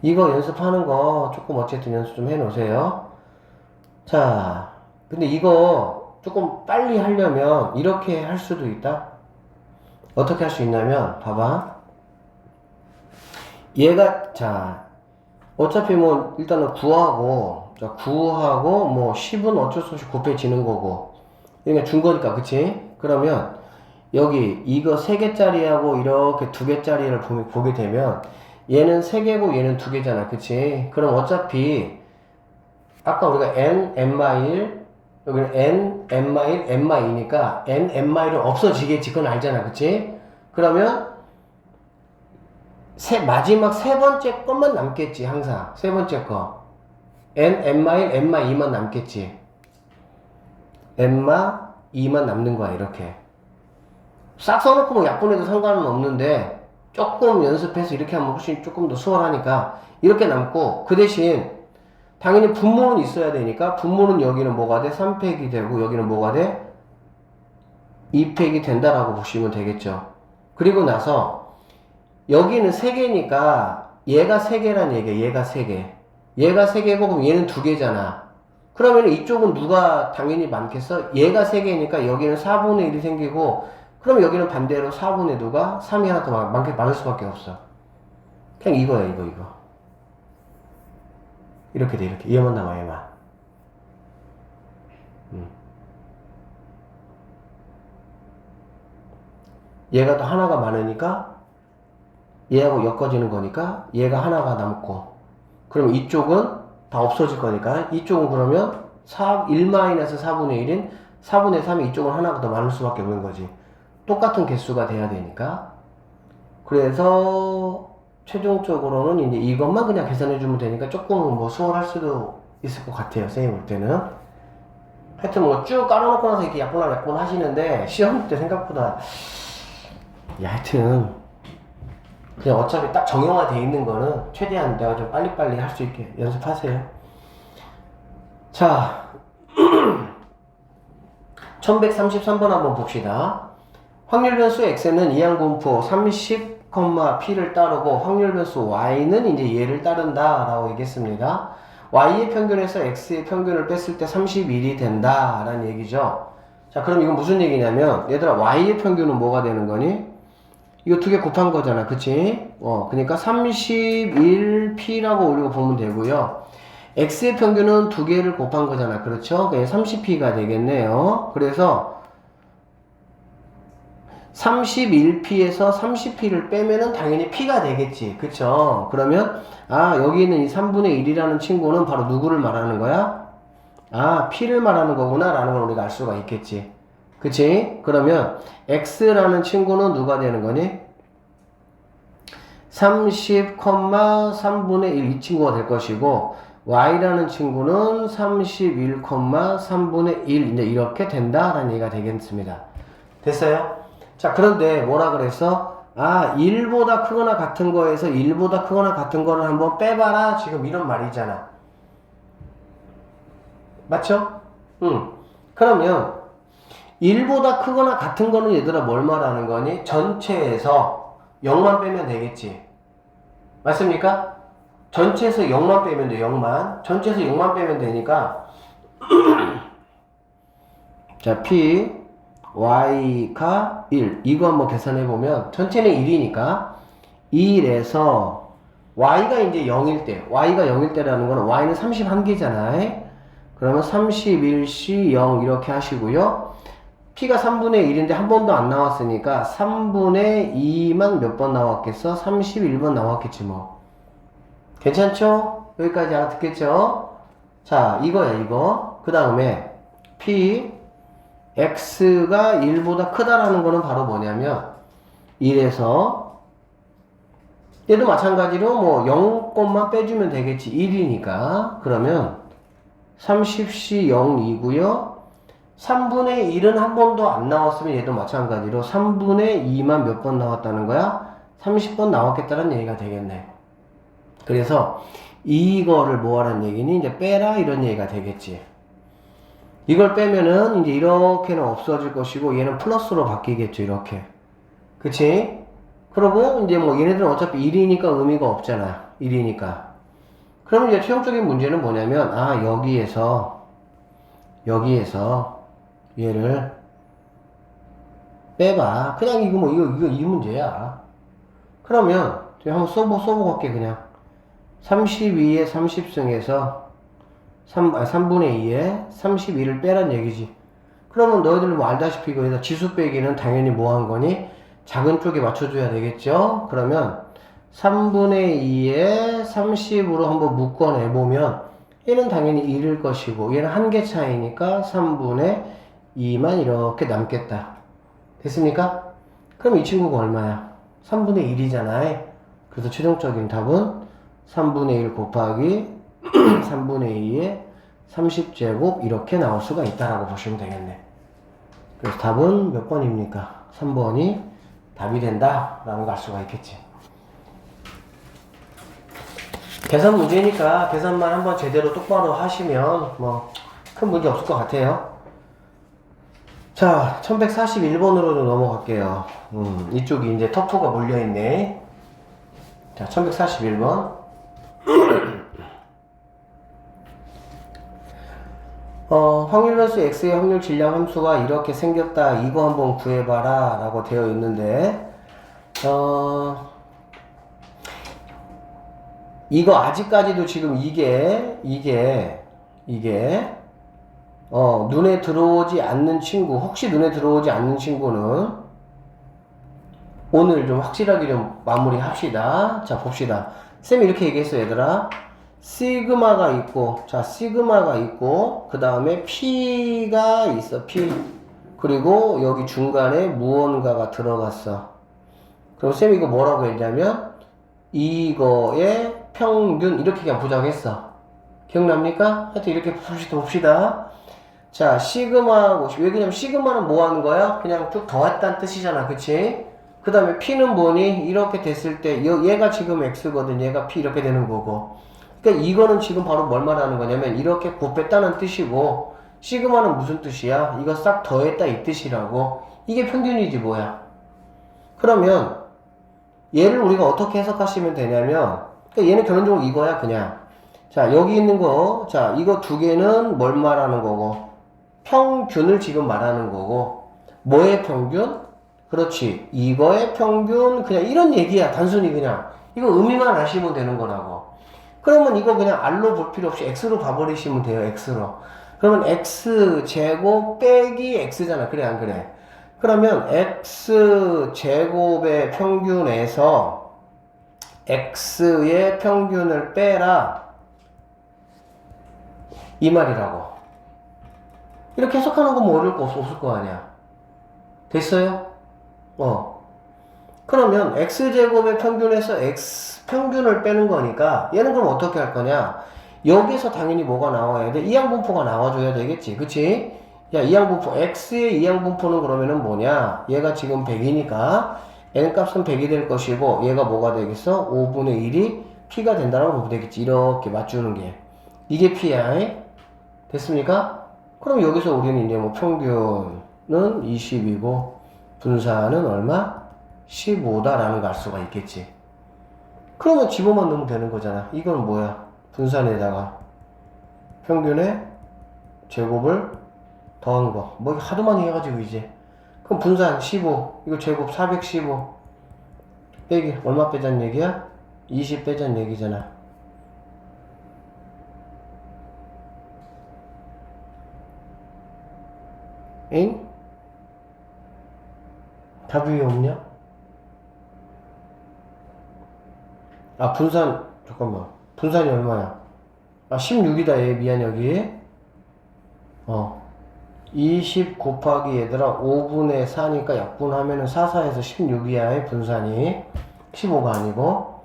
이거 연습하는 거 조금 어쨌든 연습 좀 해놓으세요. 자, 근데 이거 조금 빨리 하려면 이렇게 할 수도 있다. 어떻게 할 수 있냐면 봐봐. 얘가 자 어차피 뭐 일단은 9하고 뭐 10은 어쩔 수 없이 곱해지는 거고 그러니까 준 거니까 그치? 그러면 여기 이거 3개짜리하고 이렇게 2개짜리를 보게 되면 얘는 3개고 얘는 2개잖아 그치? 그럼 어차피 아까 우리가 n, n-1 여기는 n, n-1, n-2니까 n, n-1은 없어지겠지 그건 알잖아 그치? 그러면 마지막 세 번째 것만 남겠지 항상 세 번째 거 n, n-1, n-2만 남겠지 n-2만 남는 거야 이렇게 싹 써놓고 뭐 약분해도 상관은 없는데 조금 연습해서 이렇게 하면 훨씬 조금 더 수월하니까 이렇게 남고 그 대신 당연히 분모는 있어야 되니까 분모는 여기는 뭐가 돼? 3팩이 되고 여기는 뭐가 돼? 2팩이 된다라고 보시면 되겠죠. 그리고 나서 여기는 3개니까 얘가 3개란 얘기야. 얘가 3개. 얘가 3개고 그럼 얘는 2개잖아. 그러면 이쪽은 누가 당연히 많겠어? 얘가 3개니까 여기는 4분의 1이 생기고 그럼 여기는 반대로 4분의 2가 3이 하나 더 많을 수밖에 없어. 그냥 이거야 이거. 이렇게 돼 이렇게. 얘만 남아 얘만. 얘가 또 하나가 많으니까 얘하고 엮어지는 거니까 얘가 하나가 남고 그럼 이쪽은 다 없어질 거니까 이쪽은 그러면 1-4분의 1인 4분의 3이 이쪽은 하나가 더 많을 수밖에 없는 거지. 똑같은 개수가 돼야 되니까. 그래서 최종적으로는 이제 이것만 그냥 계산해 주면 되니까 조금 뭐 수월할 수도 있을 것 같아요. 선생님 볼 때는. 하여튼 뭐 쭉 깔아놓고 나서 이렇게 약분 하시는데 시험 때 생각보다 하여튼 그냥 어차피 딱 정형화 돼 있는 거는 최대한 내가 좀 빨리빨리 할 수 있게 연습하세요. 자 1133번 한번 봅시다. 확률 변수 x는 이항분포 30, p를 따르고 확률 변수 y는 이제 얘를 따른다 라고 얘기했습니다. y의 평균에서 x의 평균을 뺐을 때 31이 된다 라는 얘기죠. 자 그럼 이건 무슨 얘기냐면 얘들아 y의 평균은 뭐가 되는 거니? 이거 2개 곱한 거잖아 그치? 그러니까 31p라고 올리고 보면 되고요. x의 평균은 2개를 곱한 거잖아 그렇죠? 그냥 30p가 되겠네요. 그래서 31p에서 30p를 빼면은 당연히 p가 되겠지 그쵸? 그러면 여기 있는 이 3분의 1이라는 친구는 바로 누구를 말하는 거야? p를 말하는 거구나 라는 걸 우리가 알 수가 있겠지 그치? 그러면 x라는 친구는 누가 되는 거니? 30, 3분의 1 이 친구가 될 것이고 y라는 친구는 31, 3분의 1 이제 이렇게 된다라는 얘기가 되겠습니다. 됐어요? 자 그런데 뭐라 그랬어? 1보다 크거나 같은 거에서 1보다 크거나 같은 거를 한번 빼봐라 지금 이런 말이잖아. 맞죠? 그러면 1보다 크거나 같은 거는 얘들아 뭘 말하는 거니? 전체에서 0만 빼면 되겠지. 맞습니까? 전체에서 0만 빼면 돼. 0만. 전체에서 0만 빼면 되니까 자 p y가 1 이거 한번 계산해보면 전체는 1이니까 1에서 y가 이제 0일 때 y가 0일 때라는 거는 y는 31개잖아. 그러면 31c 0 이렇게 하시고요. p가 3분의 1인데 한 번도 안 나왔으니까 3분의 2만 몇 번 나왔겠어? 31번 나왔겠지 뭐. 괜찮죠? 여기까지 알아듣겠죠? 자, 이거야, 이거. 그 다음에 P, X가 1보다 크다라는 거는 바로 뭐냐면 1에서 얘도 마찬가지로 뭐 0만 빼주면 되겠지. 1이니까. 그러면 30C 0이고요. 3분의 1은 한 번도 안 나왔으면 얘도 마찬가지로 3분의 2만 몇 번 나왔다는 거야? 30번 나왔겠다는 얘기가 되겠네. 그래서 이거를 뭐 하라는 얘기니? 이제 빼라 이런 얘기가 되겠지. 이걸 빼면은 이제 이렇게는 없어질 것이고 얘는 플러스로 바뀌겠죠. 이렇게. 그치? 그러고 이제 뭐 얘네들은 어차피 1이니까 의미가 없잖아. 1이니까. 그러면 이제 최종적인 문제는 뭐냐면 여기에서 얘를 빼봐. 그냥 이거 이 문제야. 그러면 제가 한번 써보고 갈게 그냥. 32에 30승에서 3분의 2에 31을 빼란 얘기지. 그러면 너희들 뭐 알다시피 이거에서 지수 빼기는 당연히 뭐 한 거니? 작은 쪽에 맞춰줘야 되겠죠? 그러면 3분의 2에 30으로 한번 묶어내보면 얘는 당연히 1일 것이고 얘는 한 개 차이니까 3분의 2만 이렇게 남겠다. 됐습니까? 그럼 이 친구가 얼마야? 3분의 1이잖아. 그래서 최종적인 답은 3분의 1 곱하기 3분의 2의 30제곱 이렇게 나올 수가 있다라고 보시면 되겠네. 그래서 답은 몇 번입니까? 3번이 답이 된다 라는 걸 알 수가 있겠지. 계산 문제니까 계산만 한번 제대로 똑바로 하시면 뭐 큰 문제 없을 것 같아요. 자, 1141번으로 넘어갈게요. 이쪽이 이제 터프가 몰려있네. 자, 1141번. 확률 변수 x의 확률 질량 함수가 이렇게 생겼다. 이거 한번 구해봐라. 라고 되어 있는데, 이거 아직까지도 지금 이게, 눈에 들어오지 않는 친구, 혹시 눈에 들어오지 않는 친구는 오늘 좀 확실하게 좀 마무리 합시다. 자, 봅시다. 쌤이 이렇게 얘기했어, 얘들아. 시그마가 있고, 자, 시그마가 있고, 그 다음에 P가 있어, P. 그리고 여기 중간에 무언가가 들어갔어. 그럼 쌤이 이거 뭐라고 했냐면, 이거의 평균, 이렇게 그냥 부정했어. 기억납니까? 하여튼 이렇게 봅시다. 자, 시그마하고, 왜 그냥 시그마는 뭐 하는 거야? 그냥 쭉 더했다는 뜻이잖아. 그치? 그 다음에 P는 뭐니? 이렇게 됐을 때, 얘가 지금 X거든. 얘가 P 이렇게 되는 거고. 그러니까 이거는 지금 바로 뭘 말하는 거냐면, 이렇게 곱했다는 뜻이고, 시그마는 무슨 뜻이야? 이거 싹 더했다 이 뜻이라고. 이게 평균이지 뭐야. 그러면, 얘를 우리가 어떻게 해석하시면 되냐면, 그러니까 얘는 결론적으로 이거야, 그냥. 자, 여기 있는 거, 자, 이거 두 개는 뭘 말하는 거고, 평균을 지금 말하는 거고, 뭐의 평균? 그렇지. 이거의 평균, 그냥 이런 얘기야. 단순히 그냥. 이거 의미만 아시면 되는 거라고. 그러면 이거 그냥 R로 볼 필요 없이 X로 봐버리시면 돼요. X로. 그러면 X제곱 빼기 X잖아. 그래, 안 그래? 그러면 X제곱의 평균에서 X의 평균을 빼라. 이 말이라고. 이렇게 해석하는 거 뭐 어려울 거 없을 거 아니야. 됐어요? 그러면 x제곱의 평균에서 x 평균을 빼는 거니까 얘는 그럼 어떻게 할 거냐? 여기서 당연히 뭐가 나와야 돼? 이항분포가 나와줘야 되겠지. 그치? 야, 이항분포 x의 이항분포는 그러면은 뭐냐? 얘가 지금 100이니까 n값은 100이 될 것이고 얘가 뭐가 되겠어? 5분의 1이 p가 된다라고 보면 되겠지. 이렇게 맞추는 게 이게 p야. 됐습니까? 그럼 여기서 우리는 이제 뭐 평균은 20이고 분사는 얼마? 15다라는 걸 알 수가 있겠지. 그러면 집어만 넣으면 되는 거잖아. 이건 뭐야? 분산에다가 평균의 제곱을 더한 거. 뭐 하도 많이 해가지고 이제. 그럼 분산 15. 이거 제곱 415. 빼기 얼마 빼자는 얘기야? 20 빼자는 얘기잖아. 엥? 답이 왜 없냐? 분산, 잠깐만. 분산이 얼마야? 아, 16이다, 얘. 미안, 여기. 20 곱하기 얘들아 5분의 4니까 약분하면은 4에서 16이야, 분산이. 15가 아니고.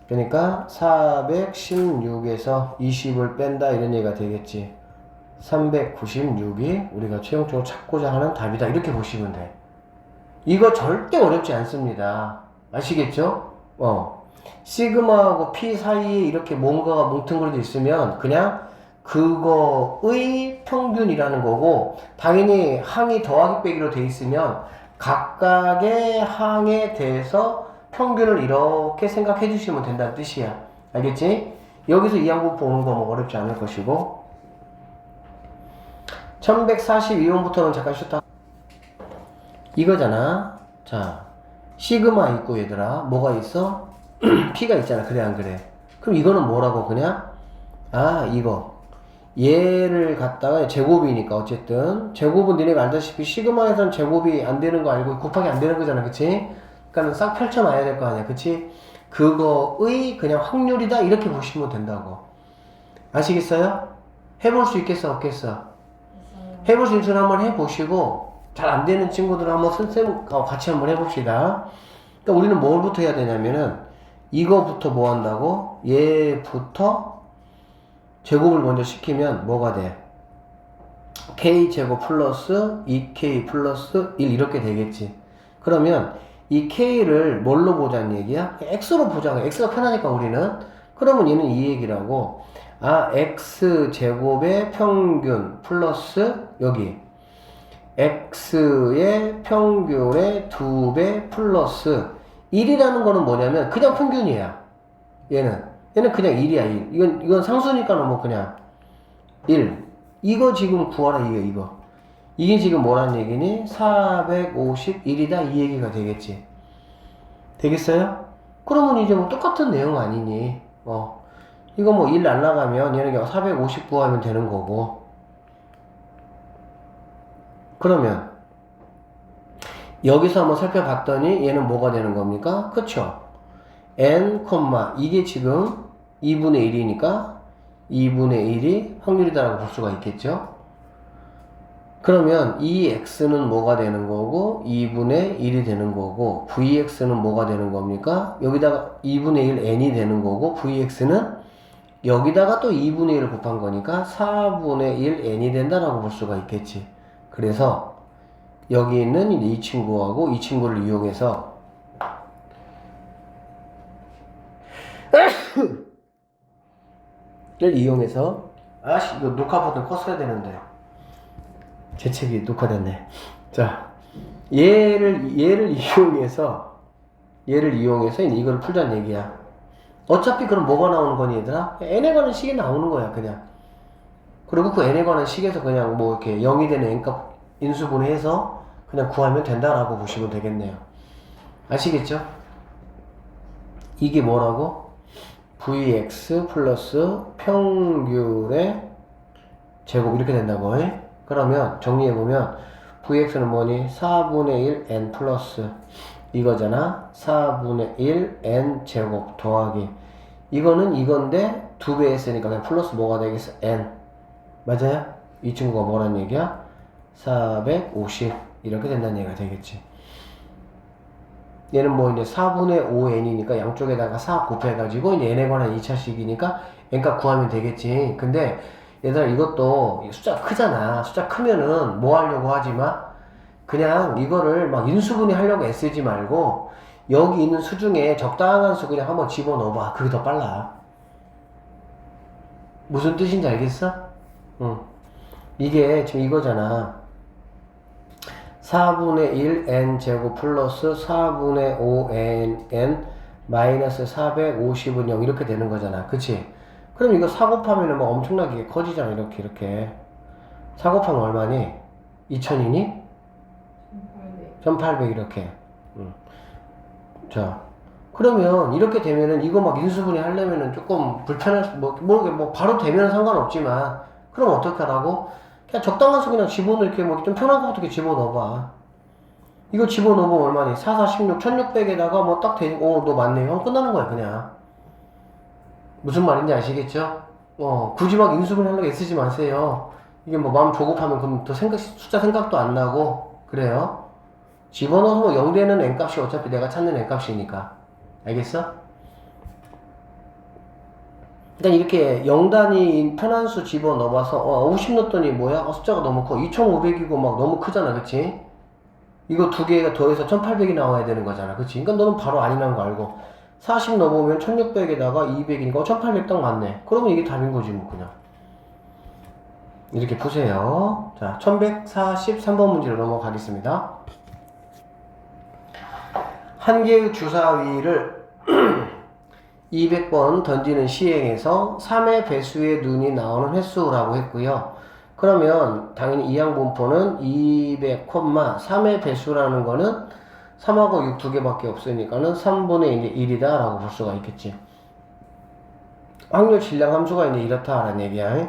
그러니까 416에서 20을 뺀다, 이런 얘기가 되겠지. 396이 우리가 최종적으로 찾고자 하는 답이다, 이렇게 보시면 돼. 이거 절대 어렵지 않습니다. 아시겠죠? 시그마하고 P 사이에 이렇게 뭔가가 뭉뚱그려져 있으면 그냥 그거의 평균이라는 거고, 당연히 항이 더하기 빼기로 돼 있으면 각각의 항에 대해서 평균을 이렇게 생각해 주시면 된다는 뜻이야. 알겠지? 여기서 이 항분 보는 거 뭐 어렵지 않을 것이고. 1142원부터는 잠깐 쉬었다. 이거잖아. 자, 시그마 있고 얘들아 뭐가 있어? P가 있잖아. 그래 안 그래? 그럼 이거는 뭐라고 그냥? 아, 이거 얘를 갖다가 제곱이니까 어쨌든 제곱은 니네가 알다시피 시그마에서는 제곱이 안 되는 거 알고 곱하기 안 되는 거잖아. 그치? 그러니까 싹 펼쳐놔야 될 거 아니야. 그치? 그거의 그냥 확률이다, 이렇게 보시면 된다고. 아시겠어요? 해볼 수 있겠어 없겠어? 해볼 수 있는 줄 한번 해보시고, 잘 안 되는 친구들은 한번 선생님과 같이 한번 해봅시다. 그러니까 우리는 뭘부터 해야 되냐면은 이거부터 뭐 한다고? 얘부터 제곱을 먼저 시키면 뭐가 돼? k제곱 플러스 2k 플러스 1 이렇게 되겠지. 그러면 이 k를 뭘로 보자는 얘기야? x로 보자. x가 편하니까 우리는. 그러면 얘는 이 얘기라고. 아, x제곱의 평균 플러스 여기 x의 평균의 2배 플러스 1이라는 거는 뭐냐면 그냥 평균이야. 얘는 그냥 1이야, 1. 이건 상수니까는 뭐 그냥 1. 이거 지금 구하라, 이거. 이게 지금 뭐란 얘기니? 451이다, 이 얘기가 되겠지. 되겠어요? 그러면 이제 뭐 똑같은 내용 아니니? 이거 뭐 1 날라가면 얘는 450 구하면 되는 거고. 그러면 여기서 한번 살펴봤더니 얘는 뭐가 되는 겁니까? 그쵸? n, 이게 지금 2분의 1이니까 2분의 1이 확률이다라고 볼 수가 있겠죠? 그러면 이 x는 뭐가 되는 거고 2분의 1이 되는 거고 vx는 뭐가 되는 겁니까? 여기다가 2분의 1 n이 되는 거고 vx는 여기다가 또 2분의 1을 곱한 거니까 4분의 1 n이 된다라고 볼 수가 있겠지. 그래서 여기 있는 이 친구하고 이 친구를 이용해서 이거 녹화 버튼 껐어야 되는데 재채기 녹화됐네. 자, 얘를 이용해서 이거를 풀자는 얘기야. 어차피 그럼 뭐가 나오는 거니 얘들아? n에 관한 식이 나오는 거야 그냥. 그리고 그 n에 관한 식에서 그냥 뭐 이렇게 0이 되는 n값 인수분해해서 그냥 구하면 된다라고 보시면 되겠네요. 아시겠죠? 이게 뭐라고? vx 플러스 평균의 제곱 이렇게 된다고 해? 그러면 정리해보면 vx는 뭐니? 4분의 1 n 플러스 이거잖아. 4분의 1 n 제곱 더하기 이거는 이건데 2배 했으니까 그냥 플러스 뭐가 되겠어? n. 맞아요? 이 친구가 뭐라는 얘기야? 450 이렇게 된다는 얘기가 되겠지. 얘는 뭐 이제 4분의 5n이니까 양쪽에다가 4 곱해가지고 이제 n에 관한 2차식이니까 n값 구하면 되겠지. 근데 얘들아 이것도 숫자 크잖아. 숫자 크면은 뭐 하려고 하지마? 그냥 이거를 막 인수분해 하려고 애쓰지 말고 여기 있는 수 중에 적당한 수 그냥 한번 집어넣어봐. 그게 더 빨라. 무슨 뜻인지 알겠어? 응. 이게 지금 이거잖아. 4분의 1 n 제곱 플러스 4분의 5 n 마이너스 450은 0 이렇게 되는 거잖아. 그치? 그럼 이거 4 곱하면 뭐 엄청나게 커지잖아. 이렇게 4 곱하면 얼마니? 2000이니? 1800 이렇게. 자, 그러면 이렇게 되면은 이거 막 인수분해 하려면은 조금 불편할 뭐 바로 되면은 상관없지만 그럼 어떻게 하라고? 그냥 적당한 수 그냥 집어넣을게. 뭐 좀 편한 거 어떻게 집어넣어봐. 이거 집어넣으면 얼마니? 4, 4, 16, 1600에다가 뭐 딱 너 맞네. 그럼 끝나는 거야 그냥. 무슨 말인지 아시겠죠? 굳이 막 인수분 하려고 애쓰지 마세요. 이게 뭐 마음 조급하면 그럼 더 숫자 생각도 안 나고 그래요. 집어넣어서 뭐 0되는 n값이 어차피 내가 찾는 n값이니까. 알겠어? 그러니까 이렇게 0단위인 편한수 집어넣어봐서 50 넣었더니 뭐야? 숫자가 너무 커. 2500이고 막 너무 크잖아. 그치? 이거 두 개가 더해서 1800이 나와야 되는 거잖아. 그치? 그러니까 너는 바로 아니란 거 알고 40 넣어보면 1600에다가 200이니까 1800 딱 맞네. 그러면 이게 답인 거지 뭐 그냥. 이렇게 푸세요. 자, 1143번 문제로 넘어가겠습니다. 한 개의 주사위를 200번 던지는 시행에서 3의 배수의 눈이 나오는 횟수라고 했고요. 그러면 당연히 이항분포는 200, 3의 배수라는 거는 3하고 6 두 개밖에 없으니까는 3분의 1이다 라고 볼 수가 있겠지. 확률 질량 함수가 이제 이렇다라는 얘기야.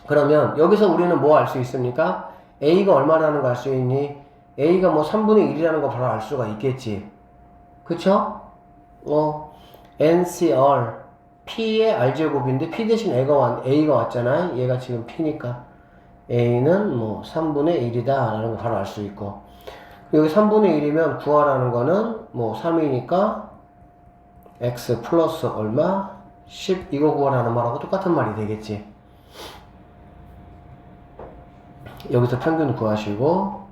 그러면 여기서 우리는 뭐 알 수 있습니까? A가 얼마라는 거 알 수 있니? A가 뭐 3분의 1이라는 거 바로 알 수가 있겠지. 그쵸? NCR P의 R제곱인데 P 대신 A가 왔잖아. 얘가 지금 P니까 A는 뭐 3분의 1이다 라는 거 바로 알 수 있고, 여기 3분의 1이면 구하라는 거는 뭐 3이니까 X 플러스 얼마? 10 이거 구하라는 말하고 똑같은 말이 되겠지. 여기서 평균 구하시고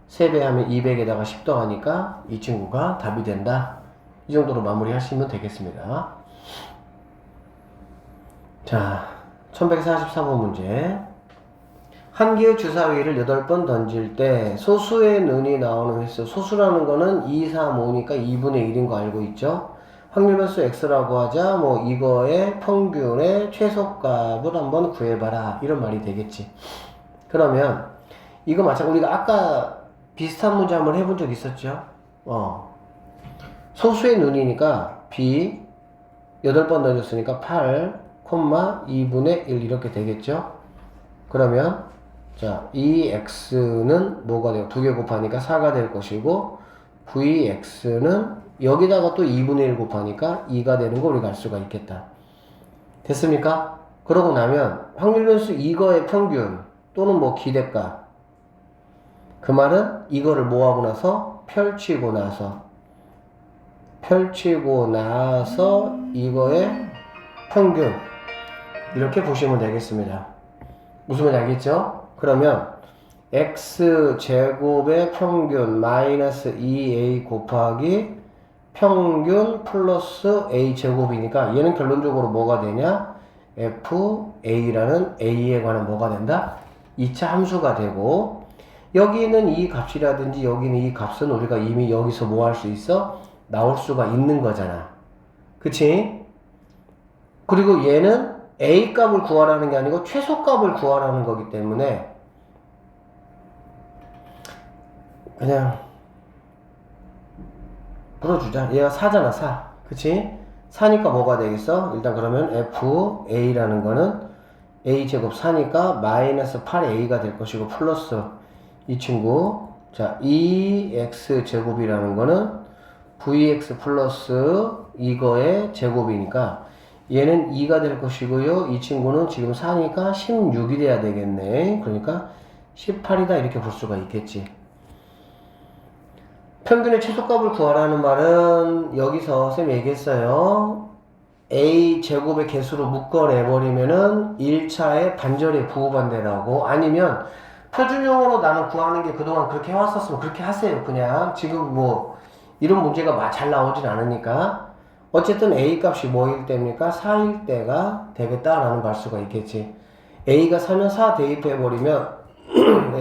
3배 하면 200에다가 10 더하니까 이 친구가 답이 된다. 이 정도로 마무리 하시면 되겠습니다. 자, 1144번 문제. 한 개의 주사위를 8번 던질 때 소수의 눈이 나오는 횟수. 소수라는 거는 2, 3, 5니까 2분의 1인 거 알고 있죠? 확률 변수 x라고 하자. 뭐 이거의 평균의 최소값을 한번 구해봐라. 이런 말이 되겠지. 그러면 이거 마찬가지 우리가 아까 비슷한 문제 한번 해본 적 있었죠? 소수의 눈이니까 b 8번 던졌으니까 8, 2분의 1 이렇게 되겠죠? 그러면 자, 이 x는 뭐가 돼요? 2개 곱하니까 4가 될 것이고 vx는 여기다가 또 2분의 1 곱하니까 2가 되는 거 우리가 알 수가 있겠다. 됐습니까? 그러고 나면 확률 변수 이거의 평균 또는 뭐 기대값, 그 말은 이거를 뭐하고 나서 펼치고 나서 이거의 평균 이렇게 보시면 되겠습니다. 무슨 말인지 알겠죠? 그러면 x제곱의 평균 마이너스 2a 곱하기 평균 플러스 a제곱이니까 얘는 결론적으로 뭐가 되냐? fa라는 a에 관한 뭐가 된다? 2차 함수가 되고, 여기는 이 값이라든지 여기는 이 값은 우리가 이미 여기서 뭐 할 수 있어? 나올 수가 있는 거잖아. 그치? 그리고 얘는 A 값을 구하라는 게 아니고 최소값을 구하라는 거기 때문에 그냥 풀어주자. 얘가 4잖아, 4. 그치? 4니까 뭐가 되겠어? 일단 그러면 FA라는 거는 A제곱 4니까 마이너스 8A가 될 것이고 플러스 이 친구. 자, 2X제곱이라는 거는 VX 플러스 이거의 제곱이니까 얘는 2가 될 것이고요. 이 친구는 지금 4니까 16이 돼야 되겠네. 그러니까 18이다 이렇게 볼 수가 있겠지. 평균의 최소값을 구하라는 말은 여기서 쌤이 얘기했어요. A 제곱의 개수로 묶어내버리면은 1차의 반절의 부호반대라고. 아니면 표준용어로 나는 구하는 게 그동안 그렇게 해왔었으면 그렇게 하세요. 그냥 지금 뭐 이런 문제가 잘 나오진 않으니까. 어쨌든 A 값이 뭐일 때입니까? 4일 때가 되겠다라는 걸 알 수가 있겠지. A가 4면 4 대입해버리면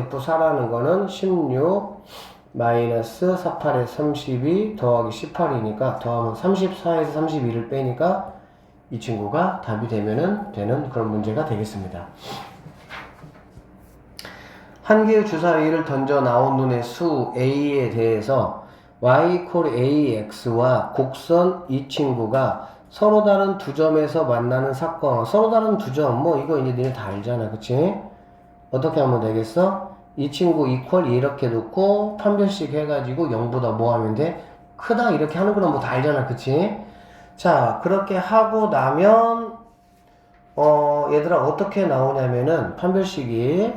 F4라는 거는 16 마이너스 48에 32 더하기 18이니까 더하면 34에서 32를 빼니까 이 친구가 답이 되는 그런 문제가 되겠습니다. 한 개의 주사위를 던져 나온 눈의 수 A에 대해서 y AX와 곡선 이 친구가 서로 다른 두 점에서 만나는 사건. 서로 다른 두 점, 뭐 이거 이제 너네 다 알잖아. 그치? 어떻게 하면 되겠어? 이 친구 이퀄 이렇게 놓고 판별식 해가지고 0보다 뭐 하면 돼? 크다 이렇게 하는 거는 뭐 다 알잖아. 그치? 자, 그렇게 하고 나면 얘들아 어떻게 나오냐면은 판별식이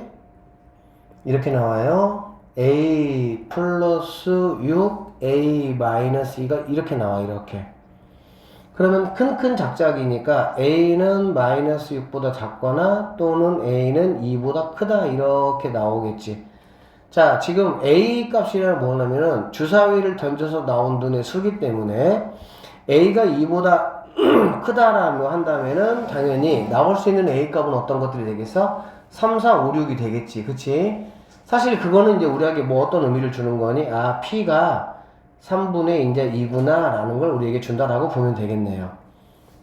이렇게 나와요. a 플러스 6 a 마이너스 2가 이렇게 나와. 이렇게. 그러면 큰 작작이니까 a는 마이너스 6보다 작거나 또는 a는 2보다 크다 이렇게 나오겠지. 자, 지금 a 값이란 뭐냐면은 주사위를 던져서 나온 눈의 수기 때문에 a가 2보다 크다라고 한다면은 당연히 나올 수 있는 a 값은 어떤 것들이 되겠어? 3, 4, 5, 6이 되겠지. 그치? 사실 그거는 이제 우리에게 뭐 어떤 의미를 주는 거니? 아, p가 3분의 이제 2구나 라는 걸 우리에게 준다라고 보면 되겠네요.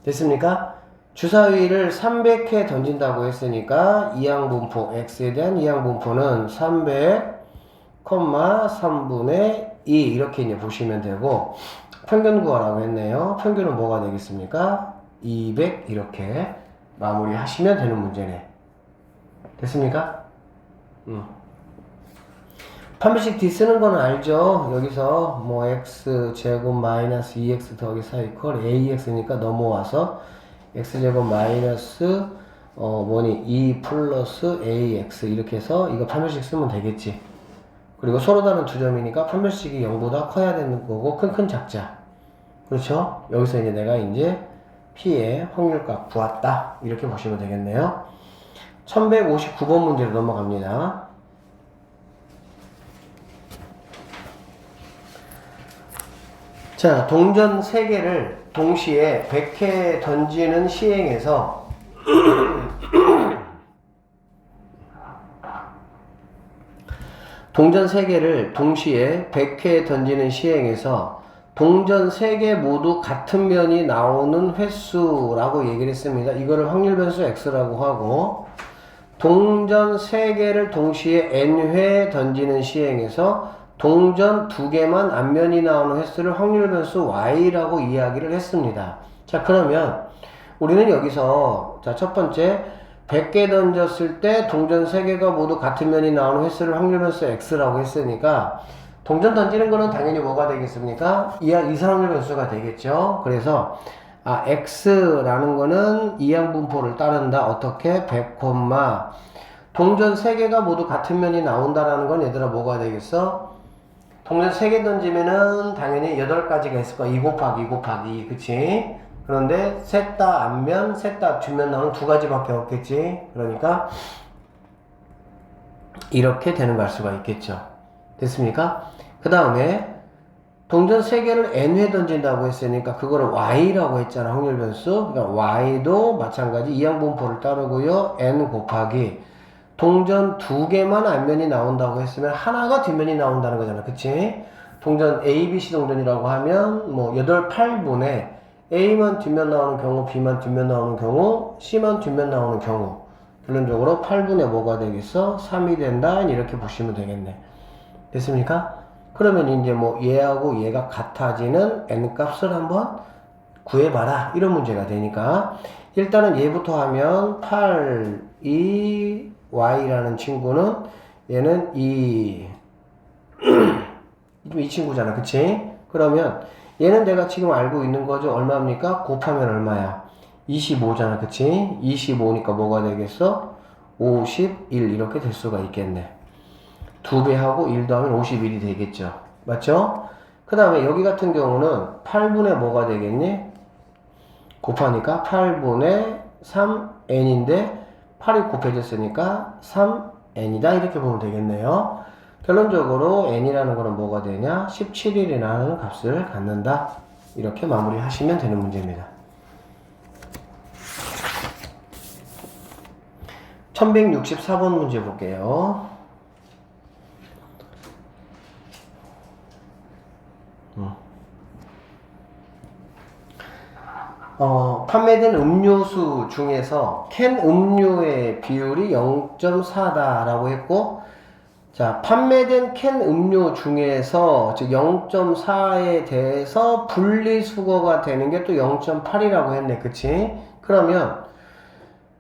됐습니까? 주사위를 300회 던진다고 했으니까 이항분포 x에 대한 이항분포는 300, 3분의 2 이렇게 이제 보시면 되고 평균 구하라고 했네요. 평균은 뭐가 되겠습니까? 200 이렇게 마무리 하시면 되는 문제네. 됐습니까? 판별식 D 쓰는 거는 알죠? 여기서 뭐 x 제곱 마이너스 2x 더하기 4 이퀄 ax니까 넘어와서 x 제곱 마이너스 2 플러스 ax 이렇게 해서 이거 판별식 쓰면 되겠지. 그리고 서로 다른 두 점이니까 판별식이 0보다 커야 되는 거고 큰 작자. 그렇죠? 여기서 이제 내가 이제 P의 확률값 구했다. 이렇게 보시면 되겠네요. 1159번 문제로 넘어갑니다. 자, 동전 3개를 동시에 100회 던지는 시행에서 동전 3개를 동시에 100회 던지는 시행에서 동전 3개 모두 같은 면이 나오는 횟수라고 얘기를 했습니다. 이거를 확률 변수 x라고 하고 동전 3개를 동시에 n회 던지는 시행에서 동전 2개만 앞면이 나오는 횟수를 확률 변수 y라고 이야기를 했습니다. 자, 그러면 우리는 여기서 자, 첫 번째 100개 던졌을 때 동전 3개가 모두 같은 면이 나오는 횟수를 확률 변수 x라고 했으니까 동전 던지는 거는 당연히 뭐가 되겠습니까? 이상확률 변수가 되겠죠. 그래서 x라는 거는 이항분포를 따른다. 어떻게? 100, 동전 3개가 모두 같은 면이 나온다라는 건 얘들아 뭐가 되겠어? 동전 3개 던지면은 당연히 8가지가 있을 거야. 2 곱하기 2 곱하기 2. 그치? 그런데 셋 다 앞면, 셋 다 뒷면 나오는 2가지밖에 없겠지. 그러니까 이렇게 되는 갈 수가 있겠죠. 됐습니까? 그 다음에 동전 3개를 n회 던진다고 했으니까 그거를 y라고 했잖아. 확률 변수. 그러니까 y도 마찬가지 이항분포를 따르고요. n 곱하기 동전 2개만 앞면이 나온다고 했으면 하나가 뒷면이 나온다는 거잖아. 그치? 동전 A, B, C 동전이라고 하면 뭐 8분의 A만 뒷면 나오는 경우, B만 뒷면 나오는 경우, C만 뒷면 나오는 경우 결론적으로 8분의 뭐가 되겠어? 3이 된다. 이렇게 보시면 되겠네. 됐습니까? 그러면 이제 뭐 얘하고 얘가 같아지는 n값을 한번 구해봐라. 이런 문제가 되니까 일단은 얘부터 하면 8, 2, y라는 친구는 얘는 이 친구잖아. 그치? 그러면 얘는 내가 지금 알고 있는 거죠. 얼마입니까? 곱하면 얼마야? 25잖아. 그치? 25니까 뭐가 되겠어? 51 이렇게 될 수가 있겠네. 2배 하고 1 더하면 51이 되겠죠. 맞죠? 그 다음에 여기 같은 경우는 8분의 뭐가 되겠니? 곱하니까 8분의 3n인데 8이 곱해졌으니까 3n이다. 이렇게 보면 되겠네요. 결론적으로 n이라는 거는 뭐가 되냐? 17이라는 값을 갖는다. 이렇게 마무리 하시면 되는 문제입니다. 1164번 문제 볼게요. 판매된 음료수 중에서 캔 음료의 비율이 0.4다라고 했고, 자, 판매된 캔 음료 중에서 즉 0.4에 대해서 분리수거가 되는 게 또 0.8이라고 했네. 그치? 그러면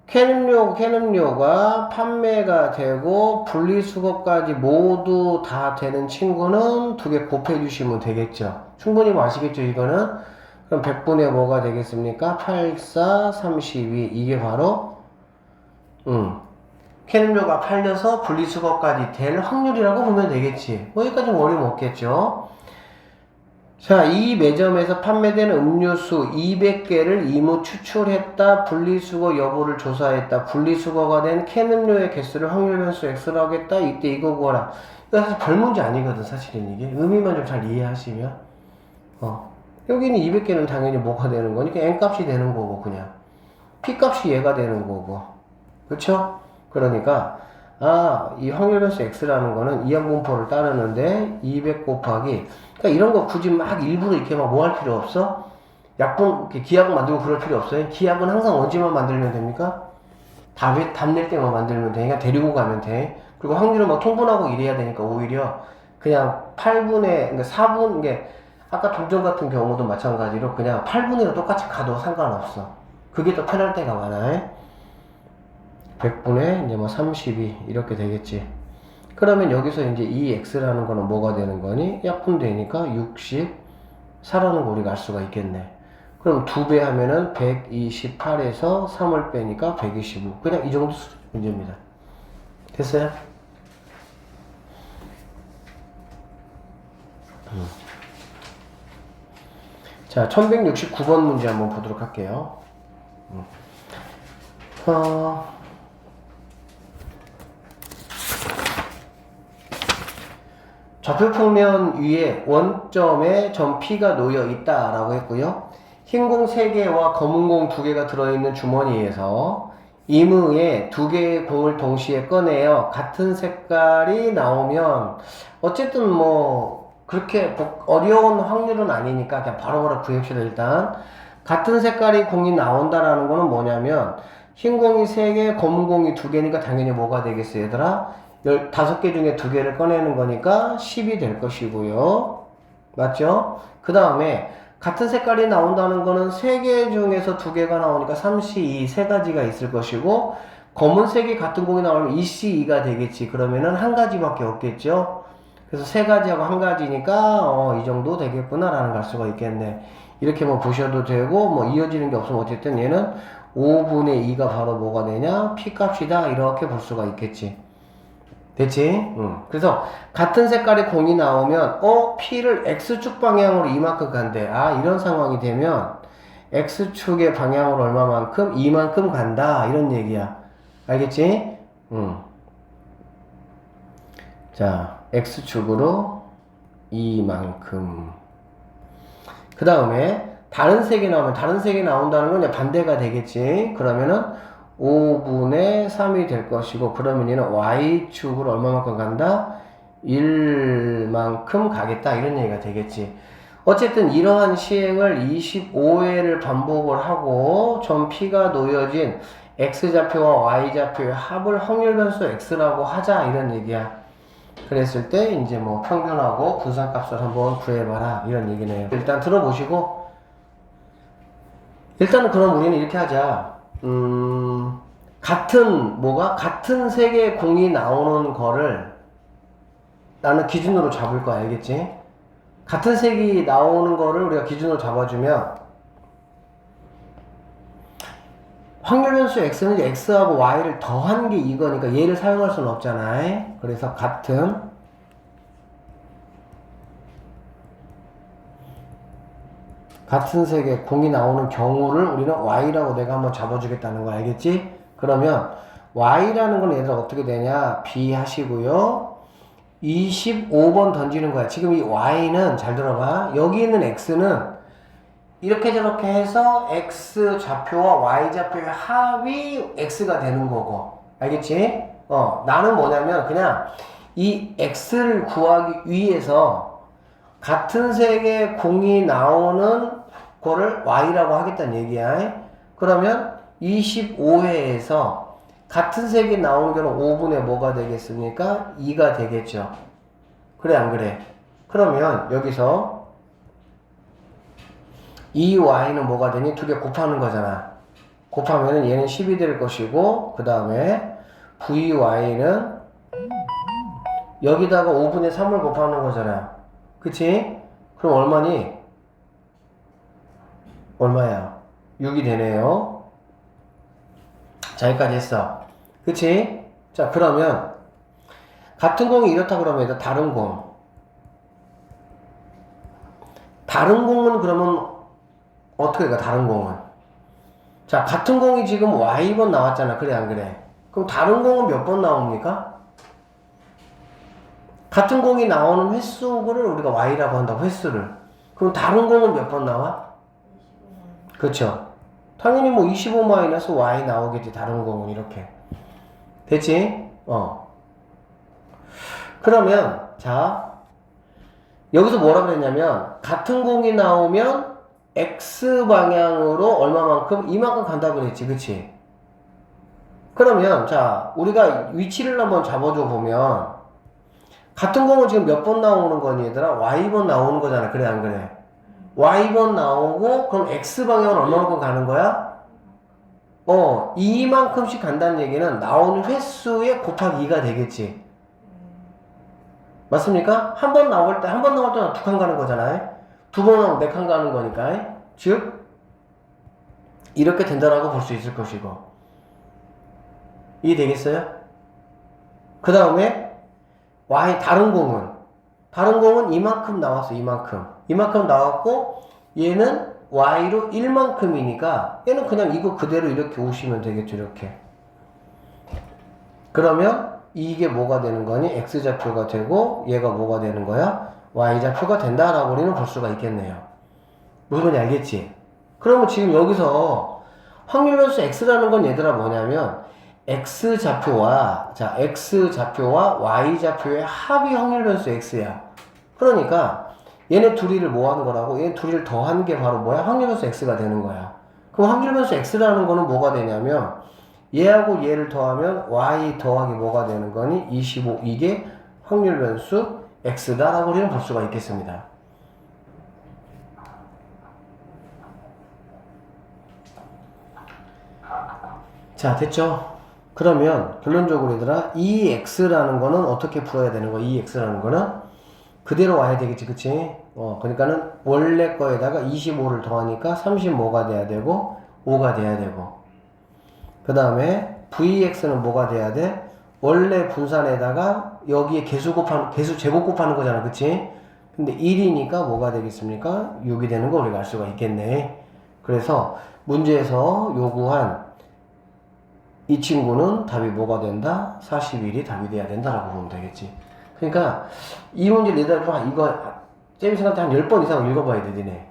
캔 음료가 판매가 되고 분리수거까지 모두 다 되는 친구는 2개 곱해 주시면 되겠죠. 충분히 뭐 아시겠죠? 이거는 그럼 100분의 뭐가 되겠습니까? 8, 4, 32. 이게 바로 캐논료가 팔려서 분리수거까지 될 확률이라고 보면 되겠지. 뭐 여기까지는 어려움 없겠죠. 자, 이 매점에서 판매되는 음료수 200개를 이무 추출했다. 분리수거 여부를 조사했다. 분리수거가 된 캔음료의 개수를 확률 변수 x로 하겠다. 이때 이거 구하라. 이거 사실 별 문제 아니거든, 사실은 이게. 의미만 좀 잘 이해하시면. 여기는 200개는 당연히 뭐가 되는 거니까 n값이 되는 거고, 그냥. p값이 얘가 되는 거고. 그쵸? 그러니까, 이 확률 변수 x라는 거는 이항분포를 따르는데, 200 곱하기, 그러니까 이런 거 굳이 막 일부러 이렇게 막 뭐 할 필요 없어? 약분, 기하학 만들고 그럴 필요 없어요. 기하학은 항상 언제만 만들면 됩니까? 답 낼 때만 만들면 돼. 그냥 데리고 가면 돼. 그리고 확률은 막 통분하고 이래야 되니까 오히려 그냥 8분의, 그러니까 4분, 이게 아까 동전 같은 경우도 마찬가지로 그냥 8분위로 똑같이 가도 상관없어. 그게 더 편할 때가 많아. 100분의 이제 뭐 32 이렇게 되겠지. 그러면 여기서 이제 이 x라는 거는 뭐가 되는 거니? 약분되니까 60 4라는 거 우리가 알 수가 있겠네. 그럼 2배 하면은 128에서 3을 빼니까 125. 그냥 이 정도 수준 문제입니다. 됐어요? 자, 1169번 문제 한번 보도록 할게요. 좌표평면 위에 원점에 점 P가 놓여 있다라고 했고요. 흰 공 3개와 검은 공 2개가 들어있는 주머니에서 임의에 2개의 공을 동시에 꺼내어 같은 색깔이 나오면 어쨌든 뭐 그렇게 어려운 확률은 아니니까 그냥 바로바로 구해봅시다. 일단 같은 색깔이 공이 나온다라는 거는 뭐냐면 흰 공이 3개, 검은 공이 2개니까 당연히 뭐가 되겠어요, 얘들아? 15개 중에 2개를 꺼내는 거니까 10이 될 것이고요. 맞죠? 그 다음에 같은 색깔이 나온다는 거는 3개 중에서 2개가 나오니까 3C2 3가지가 있을 것이고, 검은색이 같은 공이 나오면 2C2가 되겠지. 그러면은 한 가지밖에 없겠죠. 그래서 3가지하고 한 가지니까 이 정도 되겠구나 라는 걸 알 수가 있겠네. 이렇게 뭐 보셔도 되고, 뭐 이어지는 게 없으면 어쨌든 얘는 5분의 2가 바로 뭐가 되냐? P값이다. 이렇게 볼 수가 있겠지. 됐지? 그래서 같은 색깔의 공이 나오면 P를 X축 방향으로 이만큼 간대. 이런 상황이 되면 X축의 방향으로 얼마만큼? 이만큼 간다. 이런 얘기야. 알겠지? 자, X축으로 이만큼. 그 다음에 다른 색이 나오면 다른 색이 나온다는 건 반대가 되겠지. 그러면은 5분의 3이 될 것이고, 그러면 얘는 Y축으로 얼마만큼 간다? 1만큼 가겠다. 이런 얘기가 되겠지. 어쨌든 이러한 시행을 25회를 반복을 하고 점 P가 놓여진 X좌표와 Y좌표의 합을 확률 변수 X라고 하자. 이런 얘기야. 그랬을 때 이제 뭐 평균하고 분산값을 한번 구해봐라. 이런 얘기네요. 일단 들어보시고, 일단은 그럼 우리는 이렇게 하자. 같은 색의 공이 나오는 거를 나는 기준으로 잡을 거야. 알겠지? 같은 색이 나오는 거를 우리가 기준으로 잡아주면 확률 변수 x는 x하고 y를 더한 게 이거니까 얘를 사용할 수는 없잖아. 그래서 같은 색의 공이 나오는 경우를 우리는 y라고 내가 한번 잡아주겠다는 거 알겠지? 그러면 y라는 건 얘들아 어떻게 되냐? b 하시고요. 25번 던지는 거야. 지금 이 y는 잘 들어봐. 여기 있는 x는 이렇게 저렇게 해서 x 좌표와 y 좌표의 합이 x가 되는 거고. 알겠지? 나는 뭐냐면 그냥 이 x를 구하기 위해서 같은 색의 공이 나오는 거를 y라고 하겠다는 얘기야. 그러면 25회에서 같은 색이 나오는 경우는 5분의 뭐가 되겠습니까? 2가 되겠죠. 그래 안 그래? 그러면 여기서 이 y는 뭐가 되니? 2개 곱하는 거잖아. 곱하면은 얘는 10이 될 것이고, 그 다음에 vy는 여기다가 5분의 3을 곱하는 거잖아. 그치? 그럼 얼마니? 얼마야? 6이 되네요. 자, 여기까지 했어. 그치? 자, 그러면 같은 공이 이렇다 그러면 다른 공. 다른 공은 그러면 어떻게 가? 다른 공은. 자, 같은 공이 지금 Y번 나왔잖아. 그래, 안 그래? 그럼 다른 공은 몇 번 나옵니까? 같은 공이 나오는 횟수를 우리가 Y라고 한다고, 횟수를. 그럼 다른 공은 몇 번 나와? 25. 그쵸? 당연히 뭐 25-Y 나오겠지, 다른 공은 이렇게. 됐지? 그러면, 자, 여기서 뭐라 그랬냐면, 같은 공이 나오면 X방향으로 얼마만큼, 이만큼 간다고 그랬지, 그치? 그러면, 자, 우리가 위치를 한번 잡아줘 보면, 같은 공은 지금 몇 번 나오는 거니, 얘들아? Y번 나오는 거잖아, 그래, 안 그래? Y번 나오고, 그럼 X방향은 얼마만큼 가는 거야? 이만큼씩 간다는 얘기는 나오는 횟수에 곱하기 2가 되겠지. 맞습니까? 한 번 나올 때, 한 번 나올 때는 2칸 가는 거잖아요. 2번 나오면 4칸 가는 거니까. 즉, 이렇게 된다라고 볼 수 있을 것이고. 이해되겠어요? 그 다음에, 다른 공은 이만큼 나왔어, 이만큼. 이만큼 나왔고, 얘는 Y로 1만큼이니까, 얘는 그냥 이거 그대로 이렇게 오시면 되겠죠, 이렇게. 그러면, 이게 뭐가 되는 거니? X좌표가 되고 얘가 뭐가 되는 거야? Y좌표가 된다라고 우리는 볼 수가 있겠네요. 무슨 말인지 알겠지? 그러면 지금 여기서 확률 변수 X라는 건 얘들아 뭐냐면 X좌표와 Y좌표의 합이 확률 변수 X야. 그러니까 얘네 둘이를 뭐 하는 거라고? 얘네 둘이를 더한 게 바로 뭐야? 확률 변수 X가 되는 거야. 그럼 확률 변수 X라는 거는 뭐가 되냐면 얘하고 얘를 더하면 Y 더하기 뭐가 되는 거니? 25. 이게 확률 변수 X다라고 우리는 볼 수가 있겠습니다. 자, 됐죠? 그러면 결론적으로 얘들아, 이 X라는 거는 어떻게 풀어야 되는 거야? 이 X라는 거는 그대로 와야 되겠지, 그치? 그러니까는 원래 거에다가 25를 더하니까 35가 돼야 되고 5가 돼야 되고, 그 다음에 VX는 뭐가 돼야 돼? 원래 분산에다가 여기에 개수 제곱 곱하는 거잖아, 그치? 근데 1이니까 뭐가 되겠습니까? 6이 되는 거 우리가 알 수가 있겠네. 그래서 문제에서 요구한 이 친구는 답이 뭐가 된다? 41이 답이 돼야 된다라고 보면 되겠지. 그러니까 이 문제 내다봐. 이거 쌤이한테 한 10번 이상 읽어봐야 돼, 니네.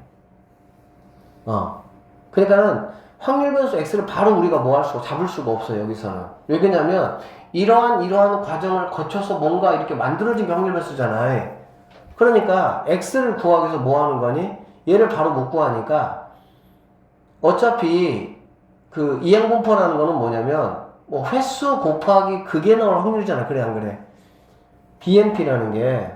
그러니까는 확률 변수 X를 바로 우리가 뭐 할 수가, 잡을 수가 없어요, 여기서는. 왜 그러냐면, 이러한 과정을 거쳐서 뭔가 이렇게 만들어진 게 확률 변수잖아요. 그러니까, X를 구하기 위해서 뭐 하는 거니? 얘를 바로 못 구하니까, 어차피, 그, 이항분포라는 거는 뭐냐면, 뭐, 횟수 곱하기 그게 나올 확률이잖아. 그래, 안 그래? BNP라는 게,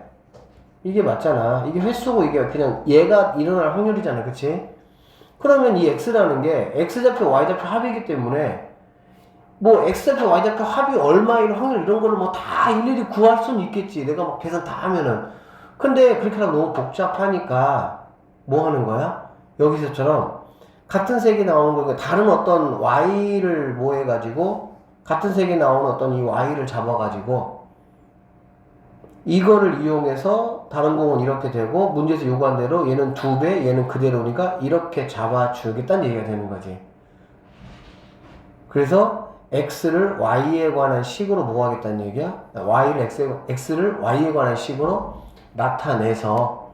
이게 맞잖아. 이게 횟수고 이게 그냥 얘가 일어날 확률이잖아. 그치? 그러면 이 X라는 게 X좌표, Y좌표 합이기 때문에 뭐 X좌표, Y좌표 합이 얼마일 확률 이런 거를 뭐 다 일일이 구할 수는 있겠지. 내가 막 계산 다 하면은. 근데 그렇게 하면 너무 복잡하니까 뭐 하는 거야? 여기서처럼 같은 색이 나오는 거니까 다른 어떤 Y를 뭐 해가지고 같은 색이 나오는 어떤 이 Y를 잡아가지고 이거를 이용해서 다른 공은 이렇게 되고 문제에서 요구한 대로 얘는 2배, 얘는 그대로니까 이렇게 잡아주겠다는 얘기가 되는 거지. 그래서 X를 Y에 관한 식으로 뭐 하겠다는 얘기야? X를 Y에 관한 식으로 나타내서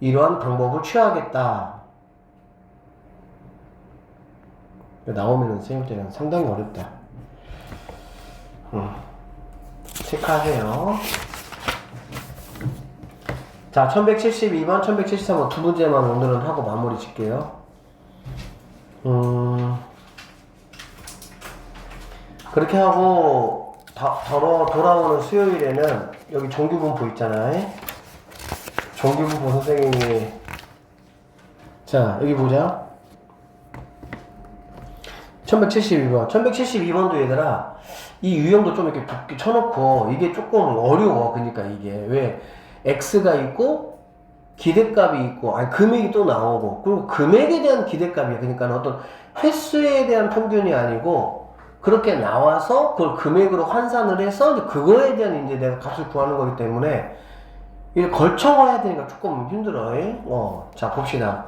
이러한 방법을 취하겠다. 나오면은 쌤 때는 상당히 어렵다. 체크하세요. 자, 1172번, 1173번 두 문제만 오늘은 하고 마무리 짓게요. 그렇게 하고 돌아오는 수요일에는 여기 정규분포 있잖아요. 정규분포 선생님이 자, 여기 보자. 1172번. 1172번도 얘들아, 이 유형도 좀 이렇게 쳐놓고, 이게 조금 어려워. 그러니까 이게. 왜? X가 있고, 기대값이 있고, 아니, 금액이 또 나오고, 그리고 금액에 대한 기대값이야. 그러니까 어떤 횟수에 대한 평균이 아니고, 그렇게 나와서 그걸 금액으로 환산을 해서 이제 그거에 대한 이제 내가 값을 구하는 거기 때문에, 이걸 걸쳐가야 되니까 조금 힘들어. 자, 봅시다.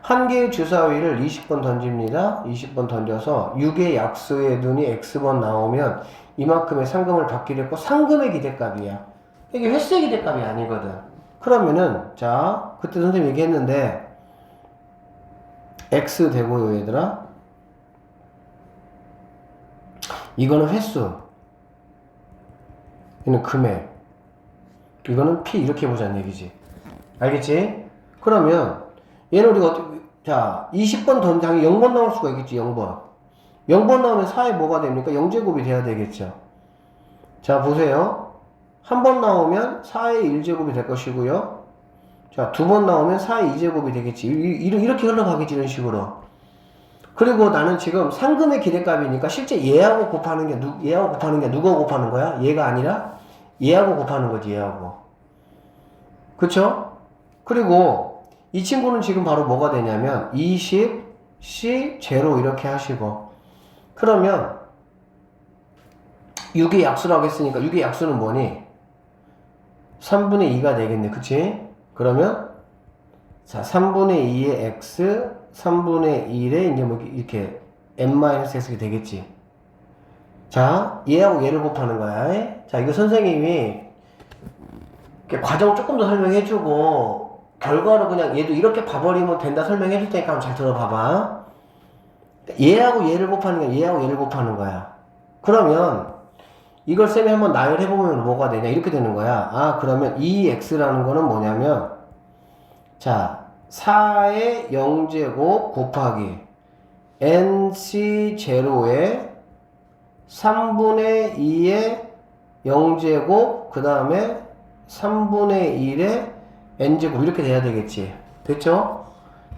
한 개의 주사위를 20번 던집니다. 20번 던져서 6의 약수에 둔이 X번 나오면 이만큼의 상금을 받기로 했고, 상금의 기대값이야. 이게 횟수의 기대값이 아니거든. 그러면은, 자, 그때 선생님 얘기했는데, X 되고요, 얘들아. 이거는 횟수. 이거는 금액. 이거는 P 이렇게 보자는 얘기지. 알겠지? 그러면, 얘는 우리가 어떻게, 자, 20번 던장이 0번 나올 수가 있겠지, 0번. 0번 나오면 4에 뭐가 됩니까? 0제곱이 돼야 되겠죠. 자, 보세요. 한 번 나오면 4의 1제곱이 될 것이고요. 자, 두 번 나오면 4의 2제곱이 되겠지. 이렇게 흘러가겠지, 이런 식으로. 그리고 나는 지금 상금의 기대값이니까 실제 얘하고 곱하는 게, 누구하고 곱하는 거야? 얘가 아니라 얘하고 곱하는 거지, 얘하고. 그쵸? 그리고 이 친구는 지금 바로 뭐가 되냐면 20, C, 제로 이렇게 하시고. 그러면 6의 약수라고 했으니까 6의 약수는 뭐니? 3분의 2가 되겠네. 그치? 그러면 자, 3분의 2의 x, 3분의 1의 이제 뭐 이렇게 n-x가 되겠지. 자, 얘하고 얘를 곱하는 거야. 자, 이거 선생님이 과정 조금 더 설명해주고 결과로 그냥 얘도 이렇게 봐버리면 된다 설명해줄 테니까 한번 잘 들어봐봐. 얘하고 얘를 곱하는 거야. 얘하고 얘를 곱하는 거야. 그러면 이걸 쌤이 한번 나열해보면 뭐가 되냐 이렇게 되는 거야. 아, 그러면 이 x라는 거는 뭐냐면 자, 4의 0제곱 곱하기 nc 제로의 3분의 2의 0제곱 그 다음에 3분의 1의 n제곱 이렇게 돼야 되겠지. 됐죠?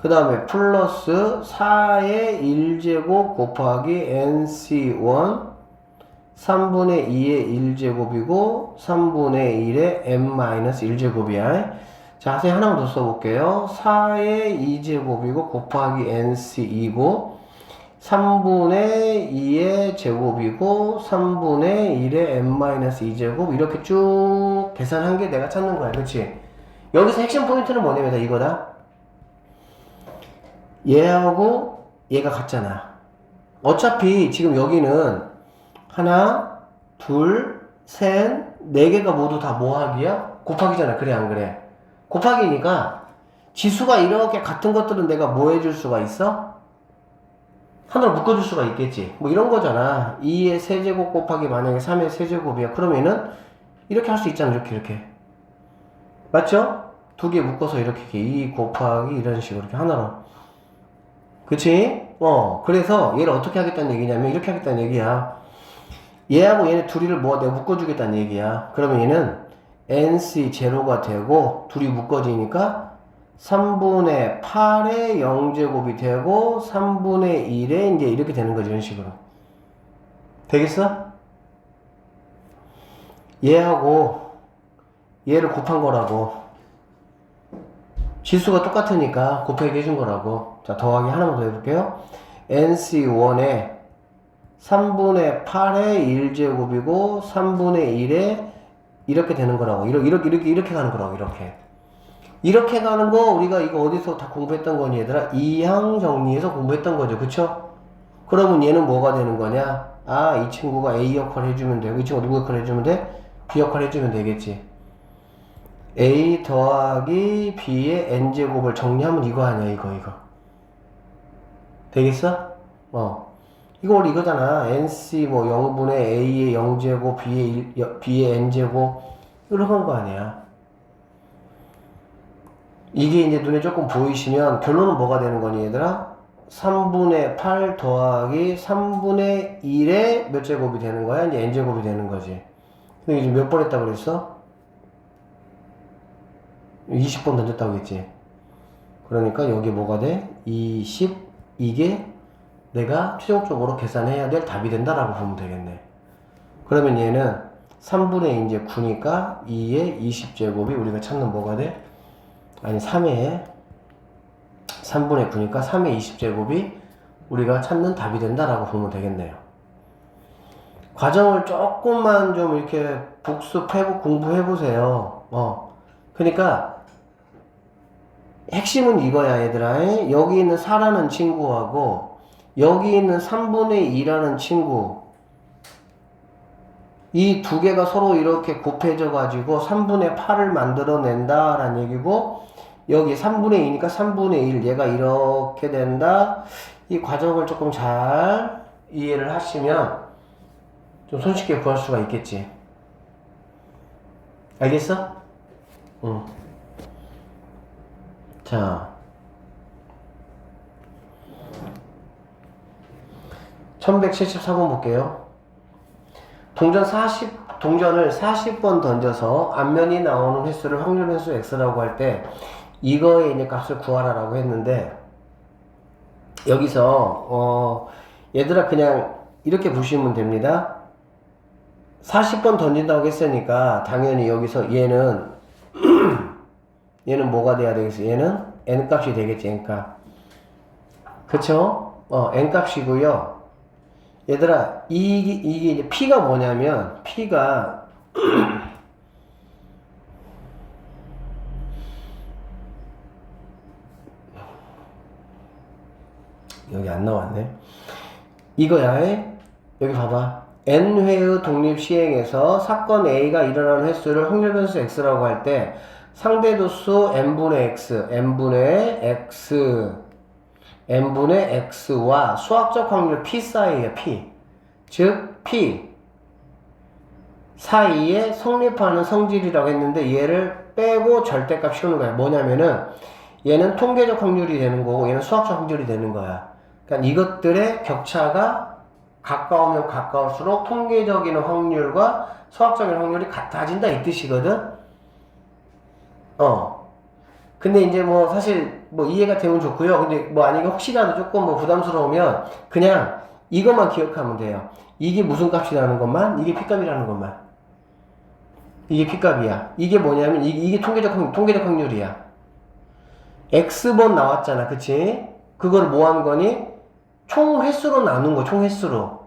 그 다음에 플러스 4의 1제곱 곱하기 nc1 3분의 2의 1제곱이고 3분의 1의 n-1제곱이야. 자, 선생님 하나만 더 써볼게요. 4의 2제곱이고 곱하기 nc2고 3분의 2의 제곱이고 3분의 1의 n-2제곱 이렇게 쭉 계산한 게 내가 찾는 거야. 그치? 여기서 핵심 포인트는 뭐냐면 이거다. 얘하고 얘가 같잖아. 어차피 지금 여기는 하나, 둘, 셋, 네 개가 모두 다 뭐하기야? 곱하기잖아. 그래, 안 그래? 곱하기니까 지수가 이렇게 같은 것들은 내가 뭐 해줄 수가 있어? 하나로 묶어줄 수가 있겠지. 뭐 이런 거잖아. 2의 세제곱 곱하기 만약에 3의 세제곱이야. 그러면은 이렇게 할 수 있잖아. 이렇게. 맞죠? 두 개 묶어서 이렇게 2 곱하기 이런 식으로 이렇게 하나로. 그치? 그래서 얘를 어떻게 하겠다는 얘기냐면 이렇게 하겠다는 얘기야. 얘하고 얘네 둘이를 내가 묶어주겠다는 얘기야. 그러면 얘는 nc 제로가 되고 둘이 묶어지니까 3분의 8의 0제곱이 되고 3분의 1에 이제 이렇게 되는 거지. 이런 식으로. 되겠어? 얘하고 얘를 곱한 거라고. 지수가 똑같으니까 곱하기 해준 거라고. 자, 더하기 하나만 더 해볼게요. nc1에 3분의 8의 1제곱이고 3분의 1에 이렇게 되는 거라고. 이렇게 가는 거라고. 이렇게 가는 거 우리가 이거 어디서 다 공부했던 거니 얘들아? 이항 정리에서 공부했던 거죠. 그쵸? 그러면 얘는 뭐가 되는 거냐? 아, 이 친구가 A 역할 해주면 되고 이 친구가 누구 역할 해주면 돼? B 역할 해주면 되겠지. A 더하기 B의 N제곱을 정리하면 이거 아니야. 이거 되겠어? 이거 우리 이거잖아. NC 뭐 0분의 A의 0제곱 B의 N제곱 이렇게 한 거 아니야. 이게 이제 눈에 조금 보이시면 결론은 뭐가 되는 거니 얘들아? 3분의 8 더하기 3분의 1의 몇 제곱이 되는 거야? 이제 N제곱이 되는 거지. 근데 지금 몇 번 했다고 그랬어? 20번 던졌다고 했지. 그러니까 여기 뭐가 돼? 20 이게 내가 최종적으로 계산해야 될 답이 된다라고 보면 되겠네. 그러면 얘는 3분의 이제 9니까 2의 20제곱이 우리가 찾는 뭐가 돼? 아니 3의 3분의 9니까 3의 20제곱이 우리가 찾는 답이 된다라고 보면 되겠네요. 과정을 조금만 좀 이렇게 공부해보세요. 그러니까 핵심은 이거야, 얘들아. 여기 있는 4라는 친구하고 여기 있는 3분의 2라는 친구, 이 두 개가 서로 이렇게 곱해져 가지고 3분의 8을 만들어낸다 라는 얘기고, 여기 3분의 2니까 3분의 1, 얘가 이렇게 된다. 이 과정을 조금 잘 이해를 하시면 좀 손쉽게 구할 수가 있겠지. 알겠어? 응. 자, 1174번 볼게요. 동전을 40번 던져서 앞면이 나오는 횟수를 확률 횟수 x라고 할 때 이거의 이제 값을 구하라라고 했는데, 여기서 얘들아 그냥 이렇게 보시면 됩니다. 40번 던진다고 했으니까 당연히 여기서 얘는 얘는 뭐가 돼야 되겠어? 얘는 n값이 되겠지, n값. 그쵸? n값이고요. 얘들아, 이게 이제 p가 뭐냐면, p가 여기 안 나왔네. 이거야. 여기 봐봐. n회의 독립 시행에서 사건 A가 일어나는 횟수를 확률 변수 x라고 할 때 상대도수 n분의 x와 수학적 확률 p 사이에 p, 즉 p 사이에 성립하는 성질이라고 했는데, 얘를 빼고 절대값 씌우는 거야. 뭐냐면은 얘는 통계적 확률이 되는 거고 얘는 수학적 확률이 되는 거야. 그러니까 이것들의 격차가 가까우면 가까울수록 통계적인 확률과 수학적인 확률이 같아진다, 이 뜻이거든. 근데 이제 뭐 사실 뭐 이해가 되면 좋고요. 근데 뭐 아니면 혹시라도 조금 뭐 부담스러우면 그냥 이것만 기억하면 돼요. 이게 무슨 값이라는 것만, 이게 P값이라는 것만. 이게 P값이야. 이게 뭐냐면 이게 통계적 확률이야. X번 나왔잖아, 그치? 그걸 뭐 한 거니? 총 횟수로 나눈 거, 총 횟수로.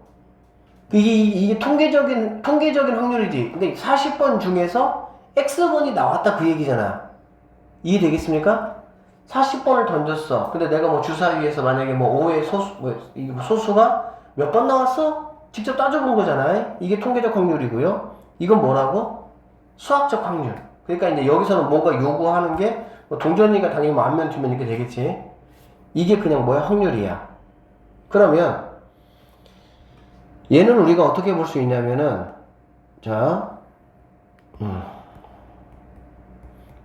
이게 통계적인 확률이지. 근데 40번 중에서 X번이 나왔다, 그 얘기잖아. 이해되겠습니까? 40번을 던졌어. 근데 내가 뭐 주사위에서 만약에 뭐 5의 소수가 몇 번 나왔어? 직접 따져본 거잖아. 이게 통계적 확률이고요. 이건 뭐라고? 수학적 확률. 그러니까 이제 여기서는 뭔가 요구하는 게, 뭐 동전이가 당연히 뭐 앞면 뒤면 이렇게 되겠지. 이게 그냥 뭐야? 확률이야. 그러면 얘는 우리가 어떻게 볼 수 있냐면은, 자,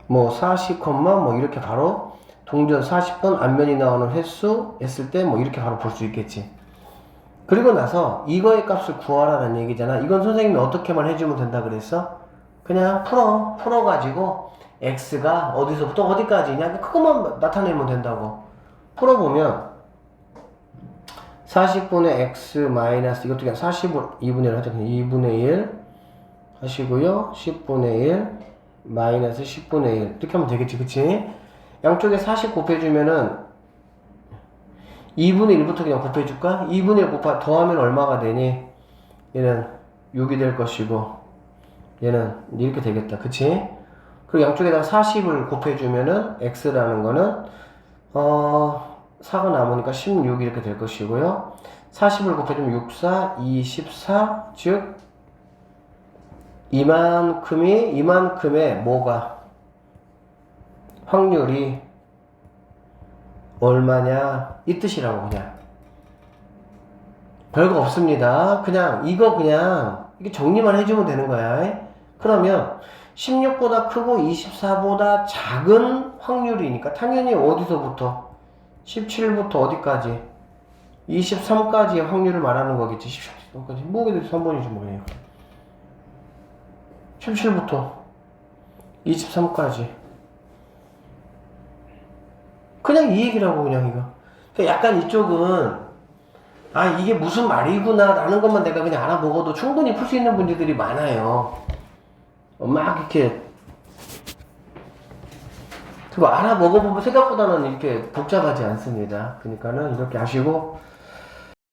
뭐 40, 뭐 이렇게 바로 동전 40번 앞면이 나오는 횟수 했을 때 뭐 이렇게 바로 볼 수 있겠지. 그리고 나서 이거의 값을 구하라는 얘기잖아. 이건 선생님이 어떻게만 해주면 된다 그랬어? 그냥 풀어가지고 x가 어디서부터 어디까지냐, 그것만 나타내면 된다고. 풀어보면 40분의 x 마이너스, 이것도 그냥 42분의 1 하죠. 그냥 2분의 1 하시고요. 10분의 1 마이너스 10분의 1 이렇게 하면 되겠지, 그치? 양쪽에 40 곱해주면은 2분의 1부터 그냥 곱해줄까? 2분의 1 더하면 얼마가 되니? 얘는 6이 될 것이고 얘는 이렇게 되겠다, 그치? 그리고 양쪽에다가 40을 곱해주면은 x라는 거는 4가 남으니까 16 이렇게 될 것이고요. 40을 곱해주면 6, 4, 24, 즉 이만큼의 뭐가 확률이 얼마냐, 이 뜻이라고. 그냥 별거 없습니다. 그냥 이게 정리만 해주면 되는 거야. 그러면 16보다 크고 24보다 작은 확률이니까 당연히 어디서부터 17부터 어디까지 23까지의 확률을 말하는 거겠지. 17까지 뭐게 돼서 3번이지 뭐예요. 17부터 23까지 그냥 이 얘기라고. 그냥 이거. 그러니까 약간 이쪽은 이게 무슨 말이구나 라는 것만 내가 그냥 알아보고도 충분히 풀 수 있는 분들이 많아요. 막 이렇게 그거 알아 먹어보면 생각보다는 이렇게 복잡하지 않습니다. 그러니까는 이렇게 하시고